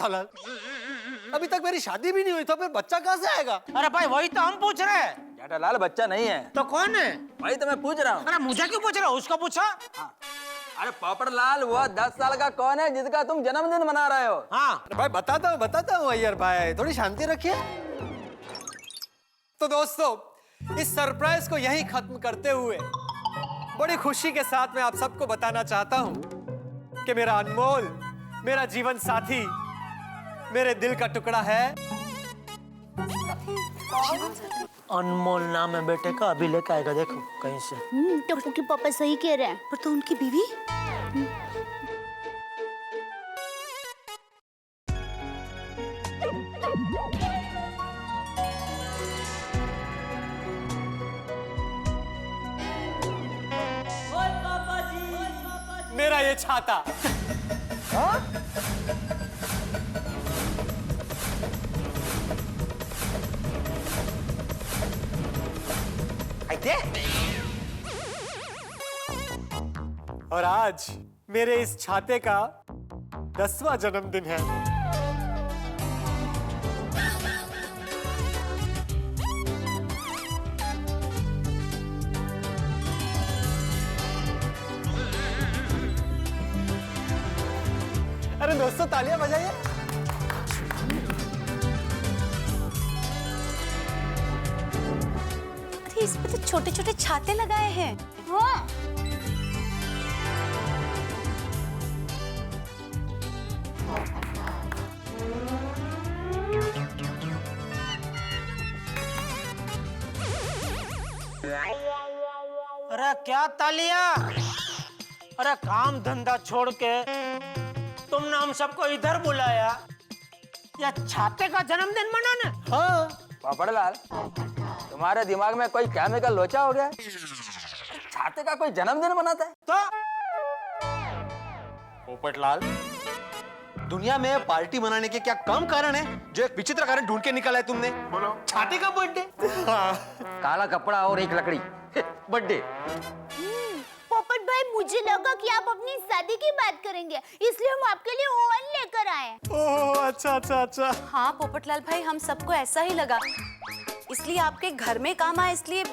जेठालाल, अभी तक मेरी शादी भी नहीं हुई तो फिर बच्चा कहाँ से आएगा? अरे भाई वही तो हम पूछ रहे हैं। जेठालाल बच्चा नहीं है। तो कौन है? वही तो मैं पूछ रहा हूँ। अरे मुझे क्यों पूछ रहे हो, उसको पूछो। अरे पोपटलाल, वो 10 साल का कौन है जिसका तुम जन्मदिन मना रहे हो? हाँ अरे भाई बताता हूँ अय्यर भाई, थोड़ी शांति रखिए। तो दोस्तों, इस सरप्राइज को यहीं खत्म करते हुए बड़ी खुशी के साथ मैं आप सबको बताना चाहता हूं कि मेरा अनमोल, मेरा जीवन साथी, मेरे दिल का टुकड़ा है। अनमोल नाम है बेटे का, अभी लेके आएगा देखो कहीं से। टप्पू के पापा सही कह रहे हैं, पर तो उनकी बीवी। मेरा ये छाता। और आज मेरे इस छाते का 10वां जन्मदिन है। अरे दोस्तों, तालियां बजाइए। अरे इस पे तो छोटे छोटे छाते लगाए हैं। हाँ। अरे क्या तालियां? अरे काम धंधा छोड़ के तुमने हम सबको इधर बुलाया या छाते का जन्मदिन मनाने? हाँ। पोपटलाल, तुम्हारे दिमाग में कोई केमिकल लोचा हो गया? छाते का कोई जन्मदिन मनाता है? तो पोपटलाल, दुनिया में पार्टी मनाने के क्या कम कारण है जो एक विचित्र कारण ढूंढ के निकाला है तुमने? बोलो। छाते का बर्थडे। हाँ। काला कपड़ा और एक लकड़ी, बर्थडे। पोपट भाई, मुझे लगा कि आप अपनी शादी की बात करेंगे, इसलिए हम आपके लिए ओवन लेकर आए। ओह, अच्छा। हाँ पोपटलाल भाई, हम सबको ऐसा ही लगा, इसलिए आपके घर में काम आया, इसलिए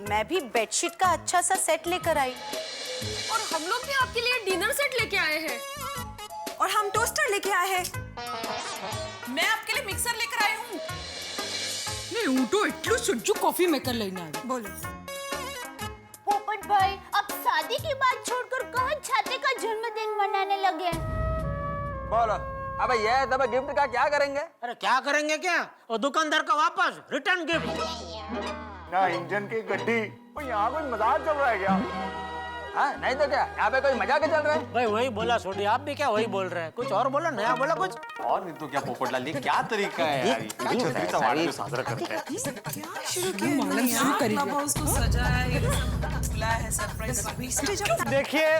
मैं भी बेडशीट का अच्छा सा सेट लेकर आई। और हम लोग भी आपके लिए डिनर सेट लेके आए हैं। और हम टोस्टर लेके आए हैं। मैं आपके लिए मिक्सर लेकर आई हूँ। नहीं, ऊँटो इतलू सुज्जू कॉफी मेकर लेना है। बोलो। पोपट भाई, अब शादी की बात छोड़कर कहाँ छाते का जन्मदिन मनाने लगे? बोलो, अब ये सब गिफ्ट का क्या करेंगे? अरे क्या करेंगे क्या? और दुकानदार का वापस रिटर्न गिफ्ट। ना इंजन की गड्डी। यहाँ कोई मजाक चल रहा है क्या? हाँ, नहीं तो क्या, यहाँ पे कोई मजाक चल रहा है? भाई वही बोला छोटी, आप भी क्या वही बोल रहे हैं? कुछ और बोलो, नया बोलो कुछ। और नहीं तो क्या पोपटलाल, ये क्या तरीका है यार? ये छतरी सा वार्ड में साजरा करते हैं। क्या शुरू करिए? उसको सजाया है, सरप्राइज। देखिए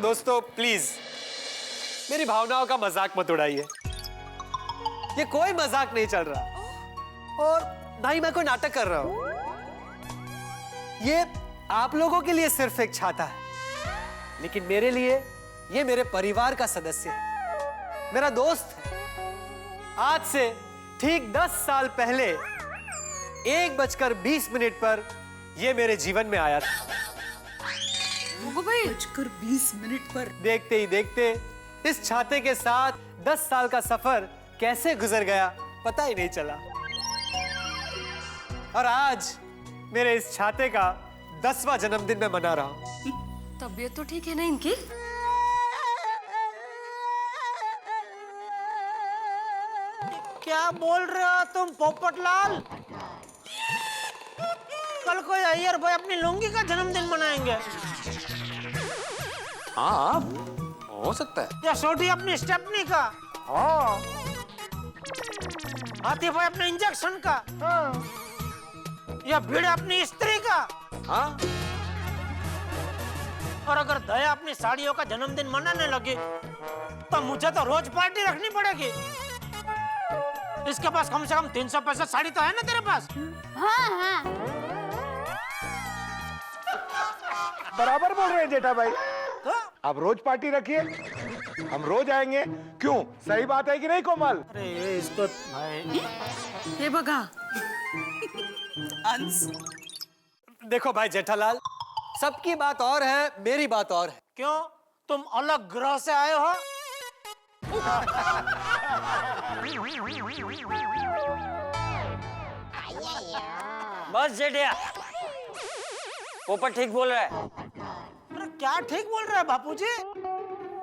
दोस्तों, प्लीज मेरी भावनाओं का मजाक मत उड़ाइए। ये कोई मजाक नहीं चल रहा और ना ही मैं कोई नाटक कर रहा हूं। ये आप लोगों के लिए सिर्फ एक छाता है, लेकिन मेरे लिए ये मेरे परिवार का सदस्य है, मेरा दोस्त है। आज से ठीक 10 साल पहले 1:20 पर ये मेरे जीवन में आया था। 1:20 पर देखते ही देखते इस छाते के साथ 10 साल का सफर कैसे गुजर गया पता ही नहीं चला। और आज मेरे इस छाते का 10वां जन्मदिन मैं मना रहा हूं। तबीयत तो ठीक है ना इनकी? क्या बोल रहे हो तुम पोपटलाल? कल को अय्यर भाई अपनी लुंगी का जन्मदिन मनाएंगे। हाँ, हो सकता है। या छोटी अपनी स्टेपनी का। हाँ। हाथी भाई अपने इंजेक्शन का। या भीड़ अपनी स्त्री का। हाँ। और अगर दया अपनी साड़ियों का जन्मदिन मनाने लगी तो मुझे तो रोज पार्टी रखनी पड़ेगी। इसके पास कम से कम 300 पैसा साड़ी तो है ना तेरे पास? हाँ। बराबर बोल रहे हैं जेठा भाई। तो आप रोज पार्टी रखिए। हम रोज आएंगे। क्यों, सही बात है कि नहीं कोमल? अरे ये इसको भाई हे बघा अंश देखो भाई जेठालाल, सबकी बात और है, मेरी बात और है। क्यों, तुम अलग ग्रह से आए हो? बस जेठिया, पोपट ठीक बोल रहा है। अरे क्या ठीक बोल रहा है बापूजी?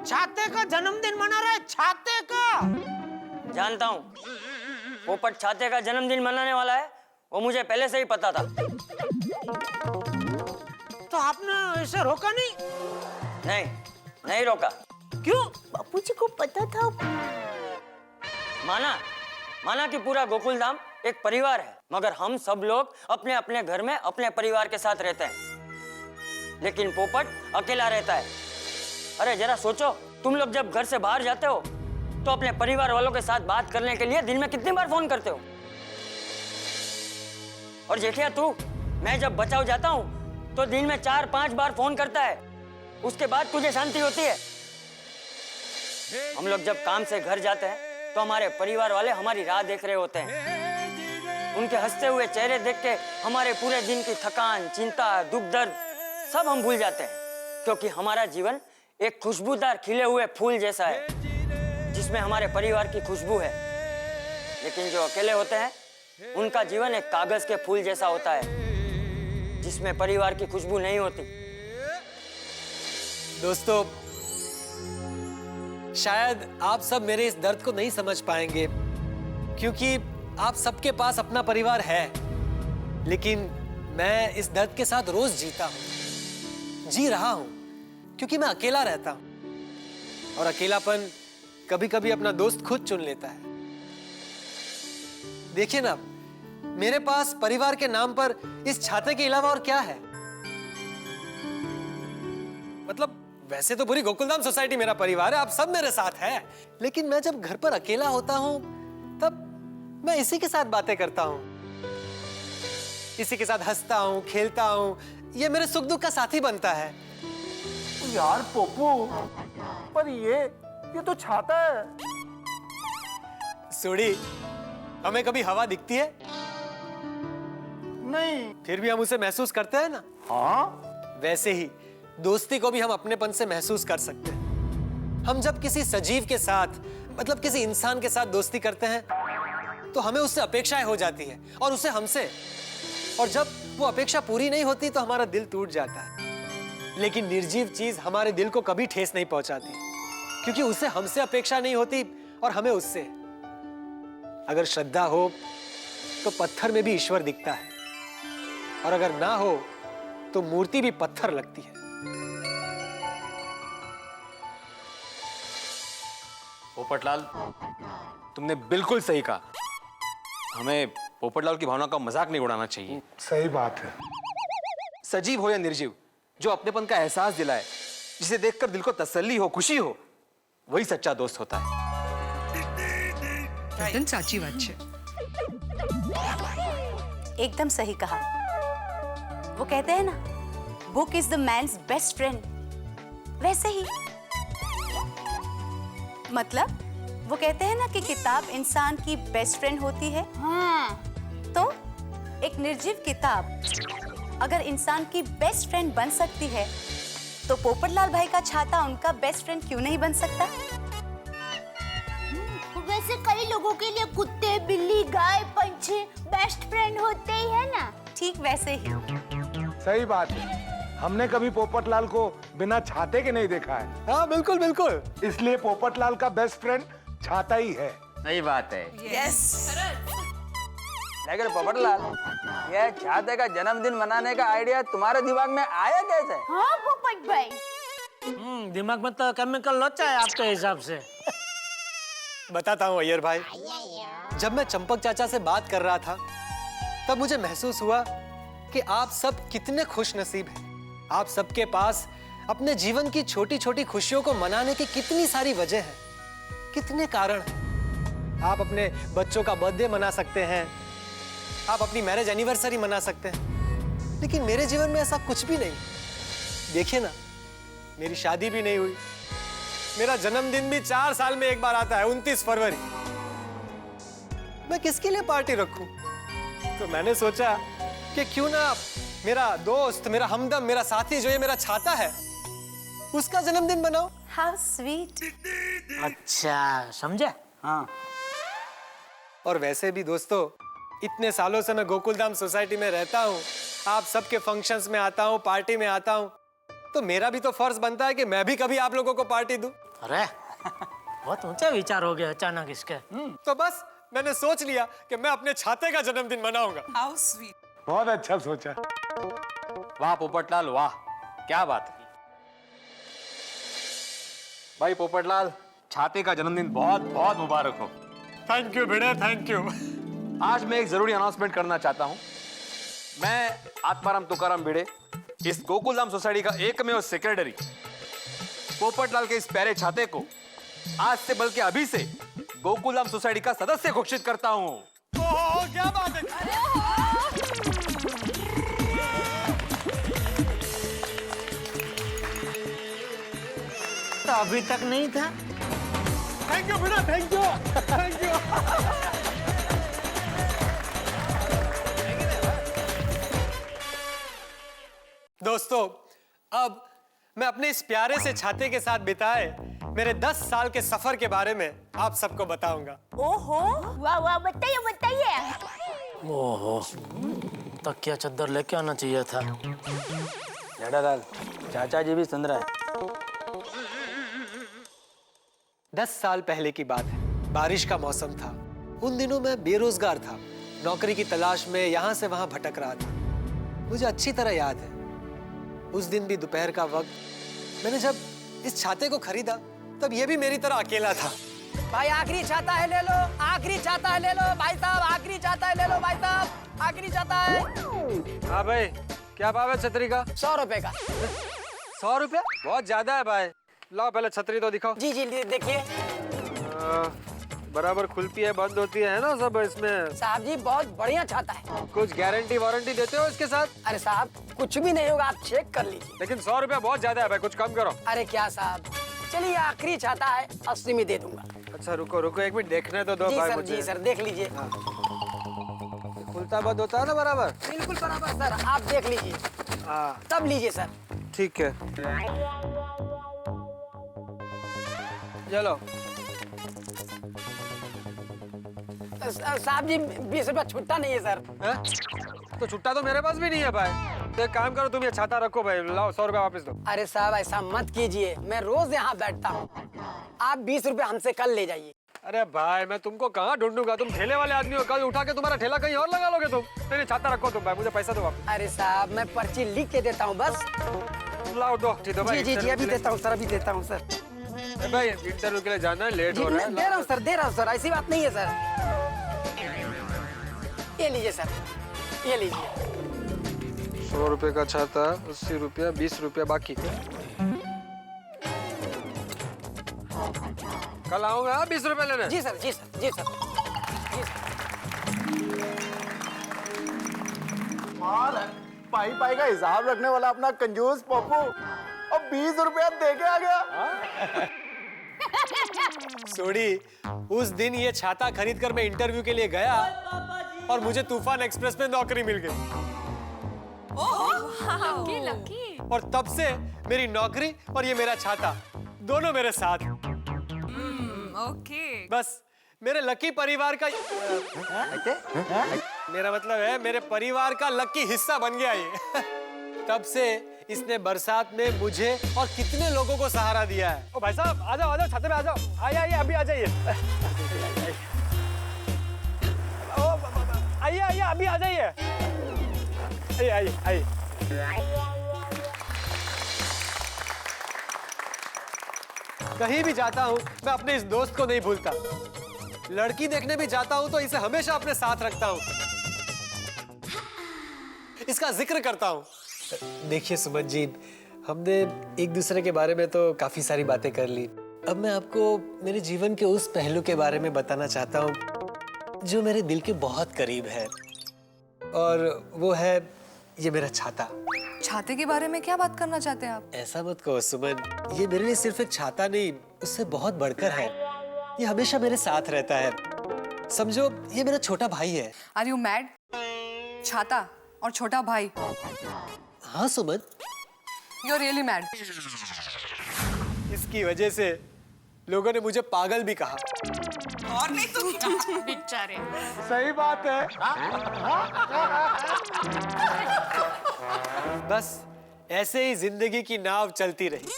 छाते का जन्मदिन मना रहा है, छाते का। जानता हूँ पोपट छाते का जन्मदिन मनाने वाला है, वो मुझे पहले से ही पता था। तो आपने इसे रोका नहीं? नहीं, नहीं रोका। क्यों? बापूजी को पता था। माना कि पूरा गोकुल धाम एक परिवार है, मगर हम सब लोग अपने अपने घर में अपने परिवार के साथ रहते हैं, लेकिन पोपट अकेला रहता है। अरे जरा सोचो, तुम लोग जब घर से बाहर जाते हो तो अपने परिवार वालों के साथ बात करने के लिए दिन में कितनी बार फोन करते हो? और जेठिया तू, मैं जब बचाव जाता हूँ तो दिन में 4-5 बार फोन करता है, उसके बाद तुझे शांति होती है। हम लोग जब काम से घर जाते हैं तो हमारे परिवार वाले हमारी राह देख रहे होते हैं। उनके हंसते हुए चेहरे देख के हमारे पूरे दिन की थकान, चिंता, दुख दर्द सब हम भूल जाते हैं, क्योंकि हमारा जीवन एक खुशबूदार खिले हुए फूल जैसा है जिसमें हमारे परिवार की खुशबू है। लेकिन जो अकेले होते हैं उनका जीवन एक कागज के फूल जैसा होता है जिसमें परिवार की खुशबू नहीं होती। दोस्तों, शायद आप सब मेरे इस दर्द को नहीं समझ पाएंगे, क्योंकि आप सबके पास अपना परिवार है, लेकिन मैं इस दर्द के साथ रोज जीता हूं, जी रहा हूं, क्योंकि मैं अकेला रहता हूं और अकेलापन कभी कभी अपना दोस्त खुद चुन लेता है। देखिए ना, मेरे पास परिवार के नाम पर इस छाते के अलावा और क्या है? मतलब वैसे तो पूरी गोकुलधाम सोसाइटी मेरा परिवार है, आप सब मेरे साथ हैं, लेकिन मैं जब घर पर अकेला होता हूं तब मैं इसी के साथ बातें करता हूं, इसी के साथ हंसता हूं, खेलता हूं, ये मेरे सुख दुख का साथी बनता है। यार पोपू, पर ये तो छाता है। सुड़ी, हमें कभी हवा दिखती है? नहीं। फिर भी हम उसे महसूस करते हैं ना। हाँ, वैसे ही दोस्ती को भी हम अपनेपन से महसूस कर सकते हैं। हम जब किसी सजीव के साथ, मतलब किसी इंसान के साथ दोस्ती करते हैं तो हमें उससे अपेक्षाएं हो जाती है और उसे हमसे, और जब वो अपेक्षा पूरी नहीं होती तो हमारा दिल टूट जाता है। लेकिन निर्जीव चीज हमारे दिल को कभी ठेस नहीं पहुंचाती, क्योंकि उसे हमसे अपेक्षा नहीं होती और हमें उससे। अगर श्रद्धा हो तो पत्थर में भी ईश्वर दिखता है, और अगर ना हो तो मूर्ति भी पत्थर लगती है। पोपटलाल, तुमने बिल्कुल सही कहा। हमें पोपटलाल की भावना का मजाक नहीं उड़ाना चाहिए। सही बात है। सजीव हो या निर्जीव, जो अपनेपन का एहसास दिलाए, जिसे देखकर दिल को तसल्ली हो, खुशी हो, वही सच्चा दोस्त होता है। તદ્દન સાચી વાત છે। एकदम सही कहा। वो कहते हैं ना, book is the man's best friend, वैसे ही मतलब वो कहते हैं ना कि किताब इंसान की बेस्ट फ्रेंड होती है। हाँ। तो एक निर्जीव किताब अगर इंसान की बेस्ट फ्रेंड बन सकती है तो पोपटलाल भाई का छाता उनका बेस्ट फ्रेंड क्यों नहीं बन सकता? वैसे कई लोगों के लिए कुत्ते, बिल्ली, गाय, पंछी बेस्ट फ्रेंड होते ही है ना। ठीक वैसे ही। सही बात है। हमने कभी पोपटलाल को बिना छाते के नहीं देखा है। हाँ बिल्कुल बिल्कुल। इसलिए पोपटलाल का बेस्ट फ्रेंड छाता ही है। सही बात है। यस लेकिन पोपटलाल, ये छाते का जन्मदिन मनाने का आइडिया तुम्हारे दिमाग में आया कैसे? हाँ पोपट भाई। दिमाग में तो केमिकल लोचा है आपके हिसाब से। बताता हूँ अय्यर भाई, जब मैं चंपक चाचा से बात कर रहा था तब मुझे महसूस हुआ कि आप सब कितने खुश नसीब हैं। आप सबके पास अपने जीवन की छोटी छोटी खुशियों को मनाने की कितनी सारी वजह है, कितने कारण हैं। आप अपने बच्चों का बर्थडे मना सकते हैं, आप अपनी मैरिज एनिवर्सरी मना सकते हैं, लेकिन मेरे जीवन में ऐसा कुछ भी नहीं। देखिए ना, मेरी शादी भी नहीं हुई, मेरा जन्मदिन भी 4 साल में एक बार आता है, 29 फरवरी। मैं किसके लिए पार्टी रखूं? तो मैंने सोचा कि क्यों ना मेरा दोस्त, मेरा हमदम, मेरा साथी जो ये मेरा छाता है, उसका जन्मदिन बनाओ। How sweet. अच्छा समझा? हाँ। और वैसे भी दोस्तों, इतने सालों से मैं गोकुलधाम सोसाइटी में रहता हूँ, आप सबके फंक्शंस में आता हूँ, पार्टी में आता हूँ, तो मेरा भी तो फर्ज बनता है कि मैं भी कभी आप लोगों को पार्टी दूं। अरे बहुत ऊंचा विचार हो गया अचानक इसके। तो बस मैंने सोच लिया कि मैं अपने छाते का जन्मदिन मनाऊंगा। How sweet. बहुत अच्छा सोचा। वाह पोपटलाल वाह, क्या बात है। भाई पोपटलाल, छाते का जन्मदिन बहुत बहुत मुबारक हो। थैंक यू बेटा, थैंक यू। आज मैं एक जरूरी अनाउंसमेंट करना चाहता हूं। मैं आत्माराम तुकाराम भिड़े, इस गोकुलधाम सोसाइटी का एकमेव सेक्रेटरी, पोपटलाल के इस प्यारे छाते को आज से बल्कि अभी से गोकुलधाम सोसाइटी का सदस्य घोषित करता हूं। ओह, क्या बात है। तो अभी तक नहीं था। थैंक यू बेटा, थैंक यू, थैंक यू। दोस्तों, अब मैं अपने इस प्यारे से छाते के साथ बिताए मेरे 10 साल के सफर के बारे में आप सबको बताऊंगा। ओहो, वाह वाह, बताइए बताइए। ओहो, तकिया चद्दर लेके आना चाहिए था। जेठालाल, चाचा जी भी सुन रहा है। 10 साल पहले की बात है, बारिश का मौसम था। उन दिनों मैं बेरोजगार था, नौकरी की तलाश में यहाँ से वहाँ भटक रहा था। मुझे अच्छी तरह याद है, उस दिन भी दोपहर का वक्त मैंने जब इस छाते को खरीदा, तब ये भी मेरी तरह अकेला था। भाई आखिरी छाता है ले लो, आखिरी छाता है ले लो भाई साहब, आखिरी छाता है ले लो भाई साहब, आखिरी छाता है। हाँ भाई, क्या भाव है छतरी का? 100 रुपए का। 100 रुपया? बहुत ज्यादा है भाई। लाओ पहले छतरी तो दिखाओ। जी जी देखिए बराबर खुलती है, बंद होती है ना सब इसमें। साहब जी, बहुत बढ़िया छाता है। कुछ गारंटी वारंटी देते हो इसके साथ? अरे साहब, कुछ भी नहीं होगा, आप चेक कर लीजिए। लेकिन 100 रुपया बहुत ज्यादा है भाई, कुछ कम करो। अरे क्या साहब, चलिए आखिरी छाता है, 80 में दे दूंगा। अच्छा रुको रुको, एक मिनट देखने तो दो जी भाई सर, मुझे। जी सर, देख लीजिए। खुलता बंद होता है ना बराबर? बिल्कुल बराबर सर, आप देख लीजिए, हाँ तब लीजिए सर। ठीक है, चलो। साहब जी, 20 रुपया छुट्टा नहीं है सर। है? तो छुट्टा तो मेरे पास भी नहीं है भाई। तो एक काम करो, तुम ये छाता रखो भाई, लाओ 100 रुपया वापस दो। अरे साहब, ऐसा मत कीजिए, मैं रोज यहाँ बैठता हूँ, आप 20 रुपया हमसे कल ले जाइए। अरे भाई, मैं तुमको कहाँ ढूंढूंगा? तुम ठेले वाले आदमी हो, कल उठा के तुम्हारा ठेला कहीं और लगा लोगे तुम। नहीं छाता रखो तुम भाई, मुझे पैसा दो वापस। अरे साहब, मैं पर्ची लिख के देता हूँ बस। लाओ दो, ठीक है भाई। जी जी जी, अभी देता हूँ सर, अभी देता हूँ सर। भाई इंटरव्यू के लिए जाना है, लेट जी हो रहा मैं है। दे रहा हूँ सर, दे रहा हूँ सर, ऐसी बात नहीं है सर। ये लीजिए सर, ये लीजिए। 100 रुपए का छाता, 80 रुपया, 20 रुपया बाकी। कल आऊंगा 20 रुपए लेने। जी सर, जी सर, जी सर, जी सर। माल है, पाई पाई का हिसाब रखने वाला अपना कंजूस पप्पू अब 20 रुपया दे के आ गया। सोडी, उस दिन ये छाता खरीद कर मैं इंटरव्यू के लिए गया और मुझे तूफान एक्सप्रेस में नौकरी मिल गई। Lucky lucky. और तब से मेरी नौकरी और ये मेरा छाता दोनों मेरे साथ। ओके। बस मेरे लकी परिवार का मेरा मतलब है मेरे परिवार का लकी हिस्सा बन गया ये। तब से इसने बरसात में मुझे और कितने लोगों को सहारा दिया है। ओ भाई साहब, आ जाओ छाते पे आ जाओ। आइए आइए, अभी आ जाइए। आइए आइए, अभी आ जाइए। आइए आइए आइए। कहीं भी जाता हूँ मैं अपने इस दोस्त को नहीं भूलता। लड़की देखने भी जाता हूँ तो इसे हमेशा अपने साथ रखता हूँ, इसका जिक्र करता हूँ। देखिए सुमन जी, हमने एक दूसरे के बारे में तो काफी सारी बातें कर ली। अब मैं आपको मेरे जीवन के उस पहलू के बारे में बताना चाहता हूँ जो मेरे दिल के बहुत करीब है, और वो है ये मेरा छाता। छाते के बारे में क्या बात करना चाहते हैं आप? ऐसा मत कहो सुमन, ये मेरे लिए सिर्फ एक छाता नहीं, उससे बहुत बढ़कर है। ये हमेशा मेरे साथ रहता है। समझो, ये मेरा छोटा भाई है। Are you mad? छाता और छोटा भाई? हाँ Suman, you are really mad. इसकी वजह से लोगों ने मुझे पागल भी कहा। और नहीं तो क्या? बेचारे। सही बात है। बस ऐसे ही जिंदगी की नाव चलती रही।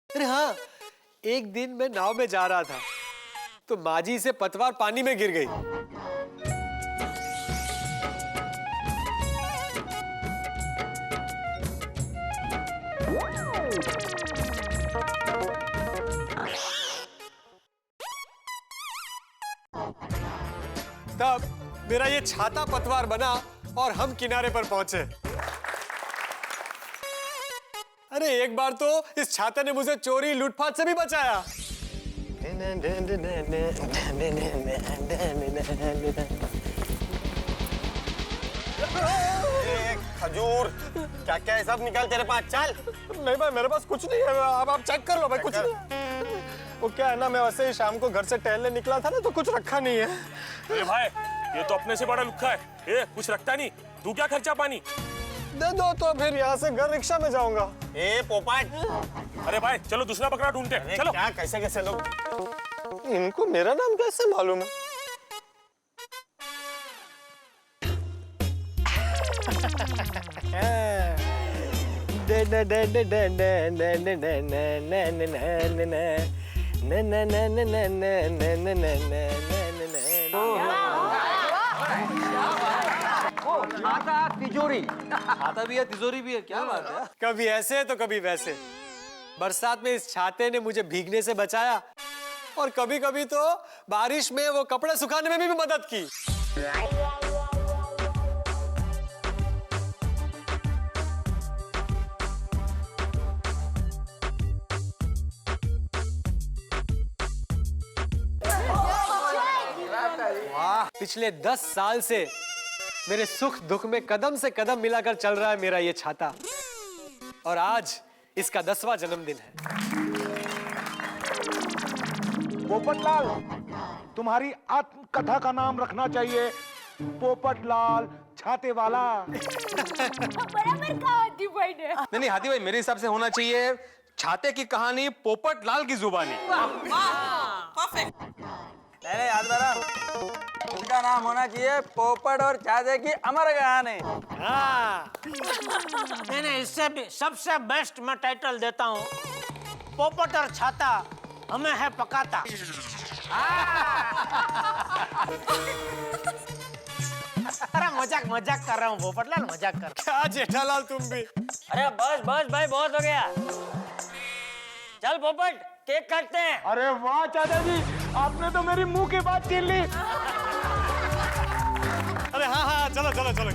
अरे हाँ, एक दिन मैं नाव में जा रहा था तो माजी से पतवार पानी में गिर गई। तब मेरा ये छाता पतवार बना और हम किनारे पर पहुंचे। अरे एक बार तो इस छाते ने मुझे चोरी लूटपाट से भी बचाया। खजूर क्या क्या है सब निकाल तेरे पास, चल। नहीं भाई, मेरे पास कुछ नहीं है। अब आप चेक कर लो भाई, कुछ नहीं। वो क्या है ना, मैं वैसे ही शाम को घर से टहलने निकला था ना, तो कुछ रखा नहीं है। अरे भाई, ये तो अपने से बड़ा लुक्खा है। ए, कुछ रखता नहीं, तू क्या खर्चा पानी? दे दो तो फिर यहाँ से घर रिक्शा में जाऊंगा। ए पोपट, अरे भाई चलो दूसरा बकरा ढूंढते हैं, चलो। क्या कैसे कैसे लोग, इनको मेरा नाम कैसे मालूम है? तिजोरी, छाता भी है, तिजोरी भी है, क्या बात है? कभी ऐसे तो कभी वैसे। बरसात में इस छाते ने मुझे भीगने से बचाया और कभी कभी तो बारिश में वो कपड़े सुखाने में भी मदद की। पिछले 10 साल से मेरे सुख दुख में कदम से कदम मिलाकर चल रहा है मेरा ये छाता, और आज इसका 10वां जन्मदिन है। पोपटलाल, तुम्हारी आत्मकथा का नाम रखना चाहिए पोपटलाल छाते वाला। बराबर कहा हाथी भाई ने। नहीं हाथी भाई, मेरे हिसाब से होना चाहिए छाते की कहानी पोपट लाल की जुबानी। नहीं याद बरा, उनका नाम होना चाहिए पोपट और छाते की अमर कहानी। हाँ। नहीं, इससे भी सबसे बेस्ट मैं टाइटल देता हूँ, पोपट और छाता हमें है पकाता। अरे मजाक मजाक कर रहा हूँ पोपटलाल, मजाक कर। क्या जेठालाल तुम भी। अरे बस बस भाई, बहुत हो गया। चल पोपट, केक काटते हैं। अरे वाह चाचा जी, आपने तो मेरी मुंह की बात छीन ली। अरे हाँ हाँ, चलो चलो चलो।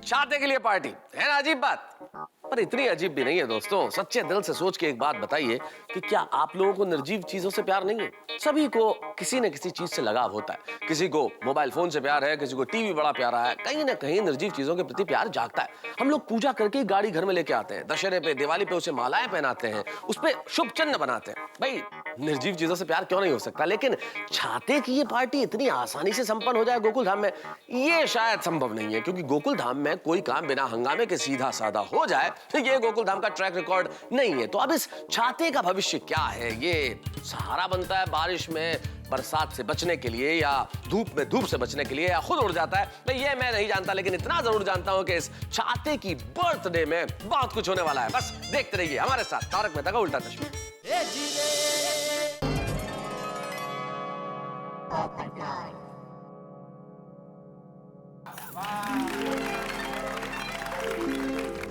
छाते के लिए पार्टी है ना, अजीब बात, पर इतनी अजीब भी नहीं है दोस्तों। सच्चे दिल से सोच के एक बात बताइए कि क्या आप लोगों को निर्जीव चीजों से प्यार नहीं है? सभी को किसी न किसी चीज से लगाव होता है। किसी को मोबाइल फोन से प्यार है, किसी को टीवी बड़ा प्यारा है, कहीं ना कहीं निर्जीव चीजों के प्रति प्यार जागता है। हम लोग पूजा करके गाड़ी घर में लेके आते हैं, दशहरे पे दिवाली पे उसे मालाएं पहनाते हैं, उस पे शुभ चिन्ह बनाते हैं। भाई निर्जीव चीजों से प्यार क्यों नहीं हो सकता? लेकिन छाते की ये पार्टी इतनी आसानी से संपन्न हो जाए गोकुल धाम में, ये शायद संभव नहीं है, क्योंकि गोकुल धाम में कोई काम बिना हंगामे के सीधा साधा हो जाए ये गोकुल धाम का ट्रैक रिकॉर्ड नहीं है। तो अब इस छाते का भविष्य क्या है? ये सहारा बनता है बारिश में बरसात से बचने के लिए, या धूप में धूप से बचने के लिए, या खुद उड़ जाता है? भाई ये मैं नहीं जानता, लेकिन इतना जरूर जानता हूं कि इस छाते की बर्थडे में बहुत कुछ होने वाला है। बस देखते रहिए हमारे साथ तारक मेहता का उल्टा चश्मा।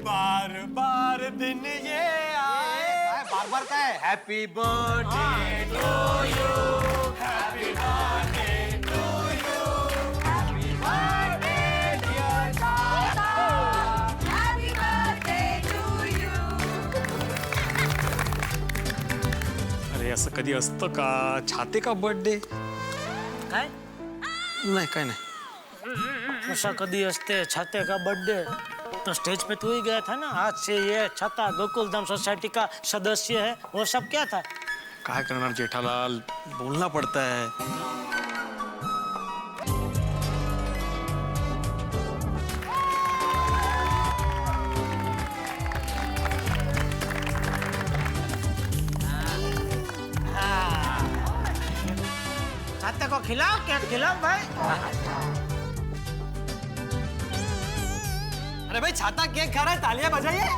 बार बार दिन ये आए, बार बार का है। Happy birthday to you, happy birthday to you, happy birthday dear छाता, हैप्पी बर्थडे टू यू। अरे असं कधी असतं का छाते का बर्थडे? काय नाही काय नाही. ऐसा कभी हंसते छाते का बर्थडे तो स्टेज पे तू ही गया था ना, आज से ये छाता गोकुलधाम सोसाइटी का सदस्य है, वो सब क्या था? काय करणार जेठालाल, बोलना पड़ता है. छाते को खिलाओ, केक खिलाओ भाई. अरे भाई छाता केक खा रहा है, तालियां बजाइए.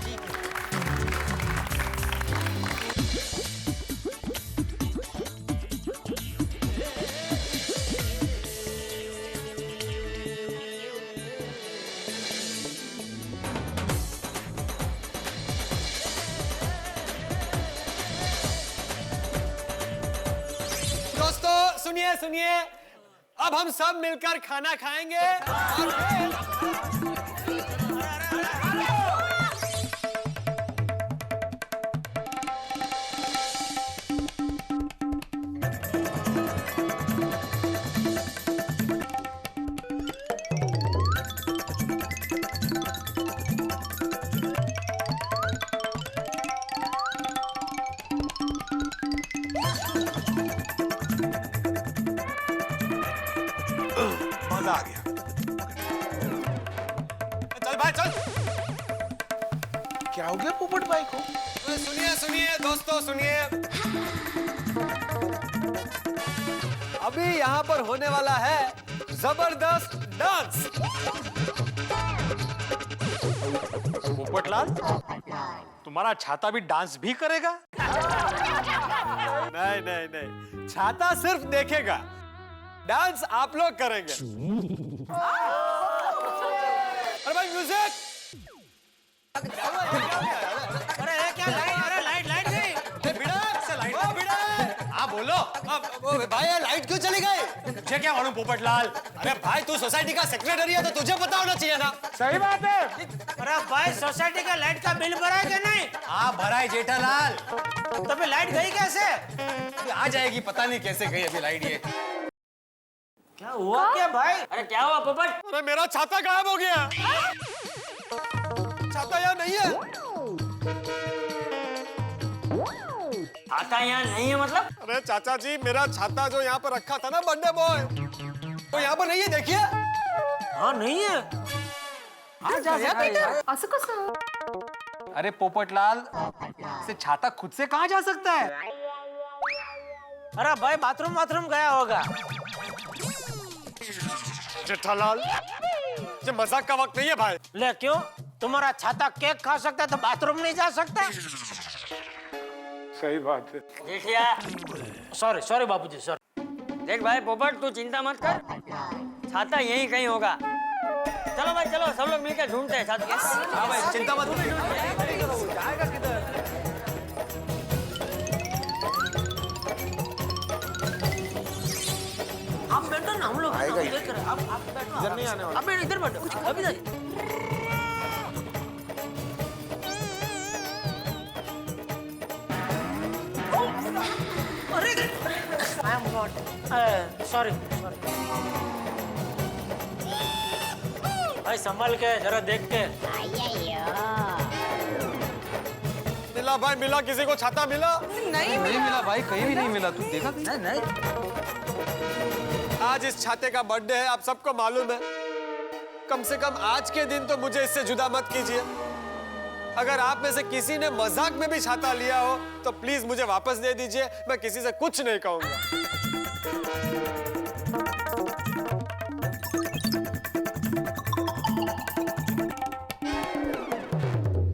दोस्तों सुनिए सुनिए, अब हम सब मिलकर खाना खाएंगे. मजा आ गया. चल भाई चल. क्या हो गया पोपट भाई को? सुनिए सुनिए दोस्तों सुनिए, अभी यहाँ पर होने वाला है जबरदस्त डांस. पोपटलाल, तुम्हारा छाता भी डांस भी करेगा? नहीं नहीं नहीं, छाता सिर्फ देखेगा, डांस आप लोग करेंगे. अरे भाई म्यूजिक. अरे ये क्या लाइट, अरे लाइट गई. हाँ बोलो. भाई ये लाइट क्यों चली गई? मुझे क्या मालूम पोपटलाल. अरे भाई तू सोसाइटी का सेक्रेटरी है तो तुझे पता होना चाहिए ना. सही बात है. अरे भाई सोसाइटी का लाइट का बिल भरा है कि नहीं? हाँ भरा है जेठालाल. तो फिर लाइट गई कैसे? आ जाएगी, पता नहीं कैसे गई अभी लाइट ये. क्या हुआ क्या भाई? अरे क्या हुआ पोपट? अरे मेरा छाता गायब हो गया. छाता यहाँ नहीं है. छाता यहाँ नहीं है मतलब? अरे चाचा जी, मेरा छाता जो यहाँ पर रखा था ना बर्थडे बॉय, तो यहाँ पर नहीं है. देखिए. हाँ नहीं है. असं कसं? अरे पोपटलाल, से छाता खुद से कहाँ जा सकता है? अरे भाई बाथरूम गया होगा. जेठालाल, ये मजाक का वक्त नहीं है भाई. ले क्यों? तुम्हारा छाता केक खा सकता है तो बाथरूम नहीं जा सकता? सही बात है. देखिया, सॉरी बाबूजी सॉरी. देख भाई पोपट, तू चिंता मत कर, छाता यहीं कहीं होगा. चलो भाई चलो, सब लोग मिलकर ढूंढते हैं छाता. हाँ भाई चिंता मत करो. जाएगा किधर? आप बैठो ना, हम लोग देख रहे हैं. आप बैठो. इधर नहीं आने वाला. आप इधर बैठो. अभी नहीं. सॉरी भाई, संभाल के जरा देख के. मिला भाई, मिला. किसी को छाता मिला? नहीं नहीं मिला भाई, कहीं भी नहीं मिला. तू देखा? नहीं. आज इस छाते का बर्थडे है, आप सबको मालूम है. कम से कम आज के दिन तो मुझे इससे जुदा मत कीजिए. अगर आप में से किसी ने मजाक में भी छाता लिया हो तो प्लीज मुझे वापस दे दीजिए. मैं किसी से कुछ नहीं कहूंगा.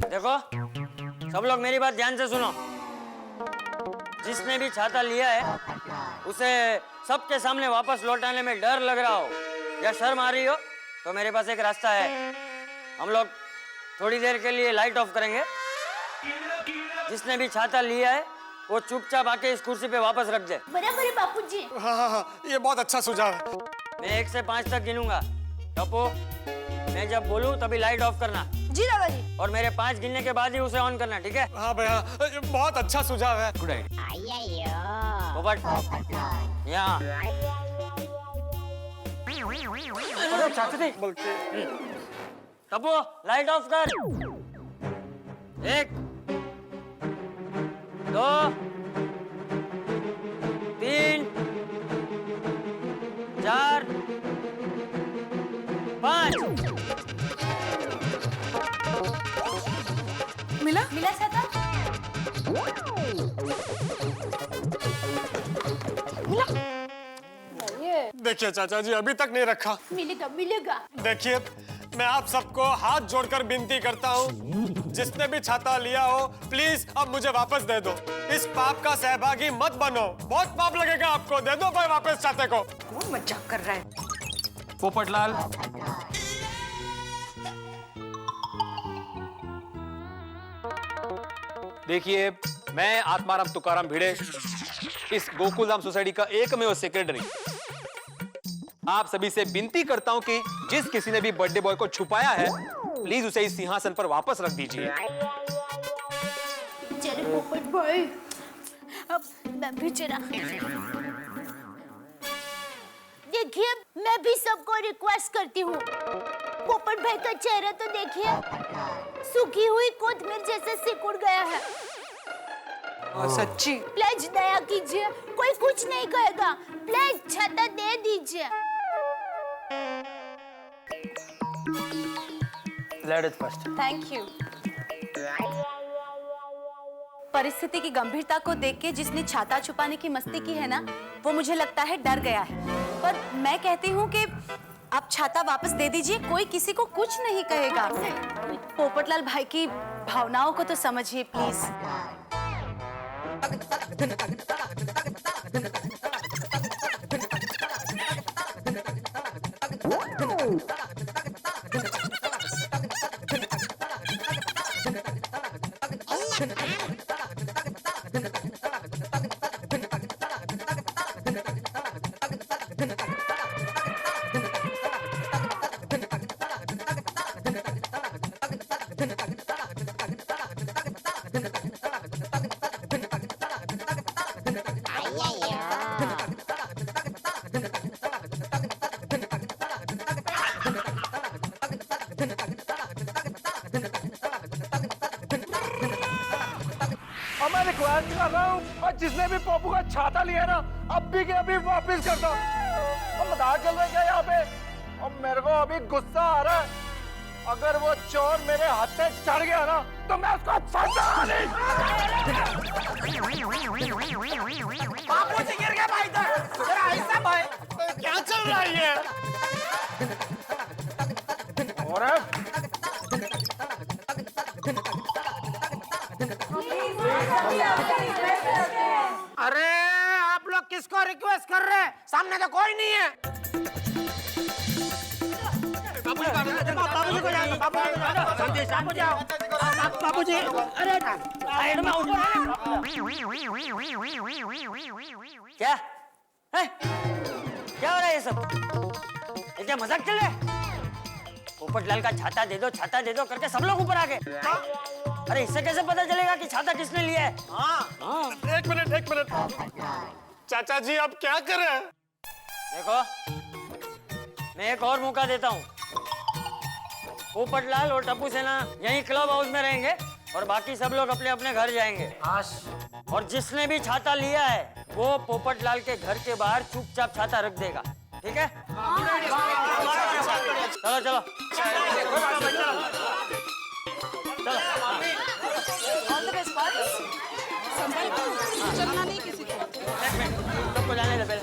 देखो, सब लोग मेरी बात ध्यान से सुनो. जिसने भी छाता लिया है उसे सबके सामने वापस लौटाने में डर लग रहा हो या शर्म आ रही हो तो मेरे पास एक रास्ता है. हम लोग थोड़ी देर के लिए लाइट ऑफ करेंगे. जिसने भी छाता लिया है वो चुपचाप आके इस कुर्सी पे वापस रख दे. बराबर है बापूजी. हाँ, ये बहुत अच्छा सुझाव है. मैं 1 से 5 तक गिनूंगा. टप्पू, मैं जब बोलूं तभी लाइट ऑफ करना. जीरो वाली। और मेरे 5 गिनने के बाद ही उसे ऑन करना, ठीक है? हाँ भैया, बहुत अच्छा सुझाव है। Good idea. पोपट यहाँ। चाचू तब्बू लाइट ऑफ कर। 1 2 3 4 5। मिला? मिला छाता? देखिए चाचा जी, अभी तक नहीं रखा। मिलेगा मिलेगा। देखिए, मैं आप सबको हाथ जोड़कर विनती करता हूँ, जिसने भी छाता लिया हो प्लीज अब मुझे वापस दे दो। इस पाप का सहभागी मत बनो, बहुत पाप लगेगा आपको। दे दो भाई वापस छाते को। कौन मजाक कर रहा है? पोपटलाल, देखिए, मैं आत्माराम तुकाराम भिड़े, इस गोकुलधाम सोसाइटी का एकमेव सेक्रेटरी, आप सभी से विनती करता हूं कि जिस किसी ने भी बर्थडे बॉय को छुपाया है, प्लीज उसे इस सिंहासन पर वापस रख दीजिए। चलो पोपट भाई, अब मैं भी चला। देखिए, मैं भी सबको रिक्वेस्ट करती हूँ, पोपट भाई का चेहरा तो देखिए, सूखी हुई कोथमीर जैसे सिकुड़ गया है। सच्ची? प्लीज दया कीजिए, कोई कुछ नहीं कहेगा। प्लीज छाता दे दीजिए। Ladies first. Thank you. परिस्थिति की गंभीरता को देख के जिसने छाता छुपाने की मस्ती की है ना, वो मुझे लगता है डर गया है। पर मैं कहती हूँ कि आप छाता वापस दे दीजिए, कोई किसी को कुछ नहीं कहेगा। पोपटलाल भाई की भावनाओं को तो समझिए प्लीज। मैं रिक्वेस्ट कर रहा हूँ, और जिसने भी पप्पू का छाता लिया ना, अभी के अभी वापस कर दो। अब मजाक चल रहा है क्या यहाँ पे? और मेरे को अभी गुस्सा आ रहा है। अगर वो चोर मेरे हाथ पे चढ़ गया ना, तो मैं उसको छाता नहीं। बापू जी गिर गया भाई इधर। जरा ऐसा भाई, क्या चल रहा है ये? और अरे आप लोग किसको रिक्वेस्ट कर रहे हैं? सामने तो कोई नहीं है। बाबूजी को जाओ, बाबू जाओ, बाबूजी। अरे साइड में क्या है? क्या हो रहा है ये सब? ये क्या मजाक चल रहा है? पोपटलाल का छाता दे दो करके सब लोग ऊपर आ गए। अरे इससे कैसे पता चलेगा कि छाता किसने लिया है? हाँ। एक मिनट। चाचा जी आप क्या कर रहे हैं? देखो, मैं एक और मौका देता हूँ। पोपटलाल और टप्पू सेना यहीं क्लब हाउस में रहेंगे और बाकी सब लोग अपने अपने घर जाएंगे। और जिसने भी छाता लिया है वो पोपटलाल के घर के बाहर चुपचाप छाता रख देगा, ठीक है? चलो चलो ऑल द बेस्ट बॉयज। संभल कर चलना नहीं किसी को। एक मिनट, सबको जाने दे पहले।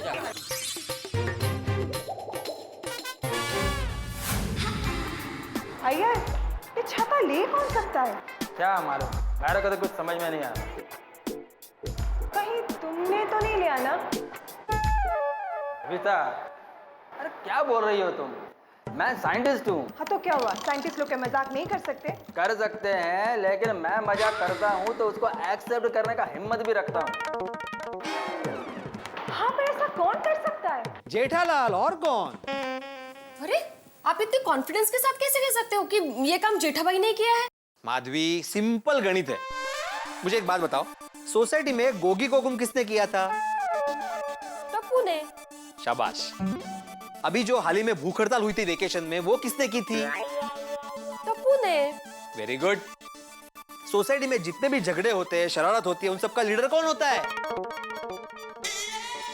अय्यर, ये छाता ले कौन सकता है? क्या मालूम, मेरे को तो कुछ समझ में नहीं आ रहा। कहीं तुमने तो नहीं लिया ना? विता, अरे क्या बोल रही हो तुम? मैं साइंटिस्ट हूँ। हाँ तो क्या हुआ, साइंटिस्ट लोग क्या मजाक नहीं कर सकते? कर सकते हैं, लेकिन मैं मजाक करता हूँ तो उसको एक्सेप्ट करने का हिम्मत भी रखता हूँ। हाँ पर ऐसा कौन कर सकता है? जेठालाल, और कौन? अरे आप इतने कॉन्फिडेंस के साथ कैसे कह सकते हो कि ये काम जेठाबाई ने किया है? माधवी, सिंपल गणित है। मुझे एक बात बताओ, सोसाइटी में गोगी को गुम किसने किया था? टप्पू ने। शाबाश। अभी जो हाल ही में भूख हड़ताल हुई थी वेकेशन में, वो किसने की थी? टप्पू ने। Very good. सोसाइटी में जितने भी झगड़े होते हैं, शरारत होती है, उन सबका लीडर कौन होता है?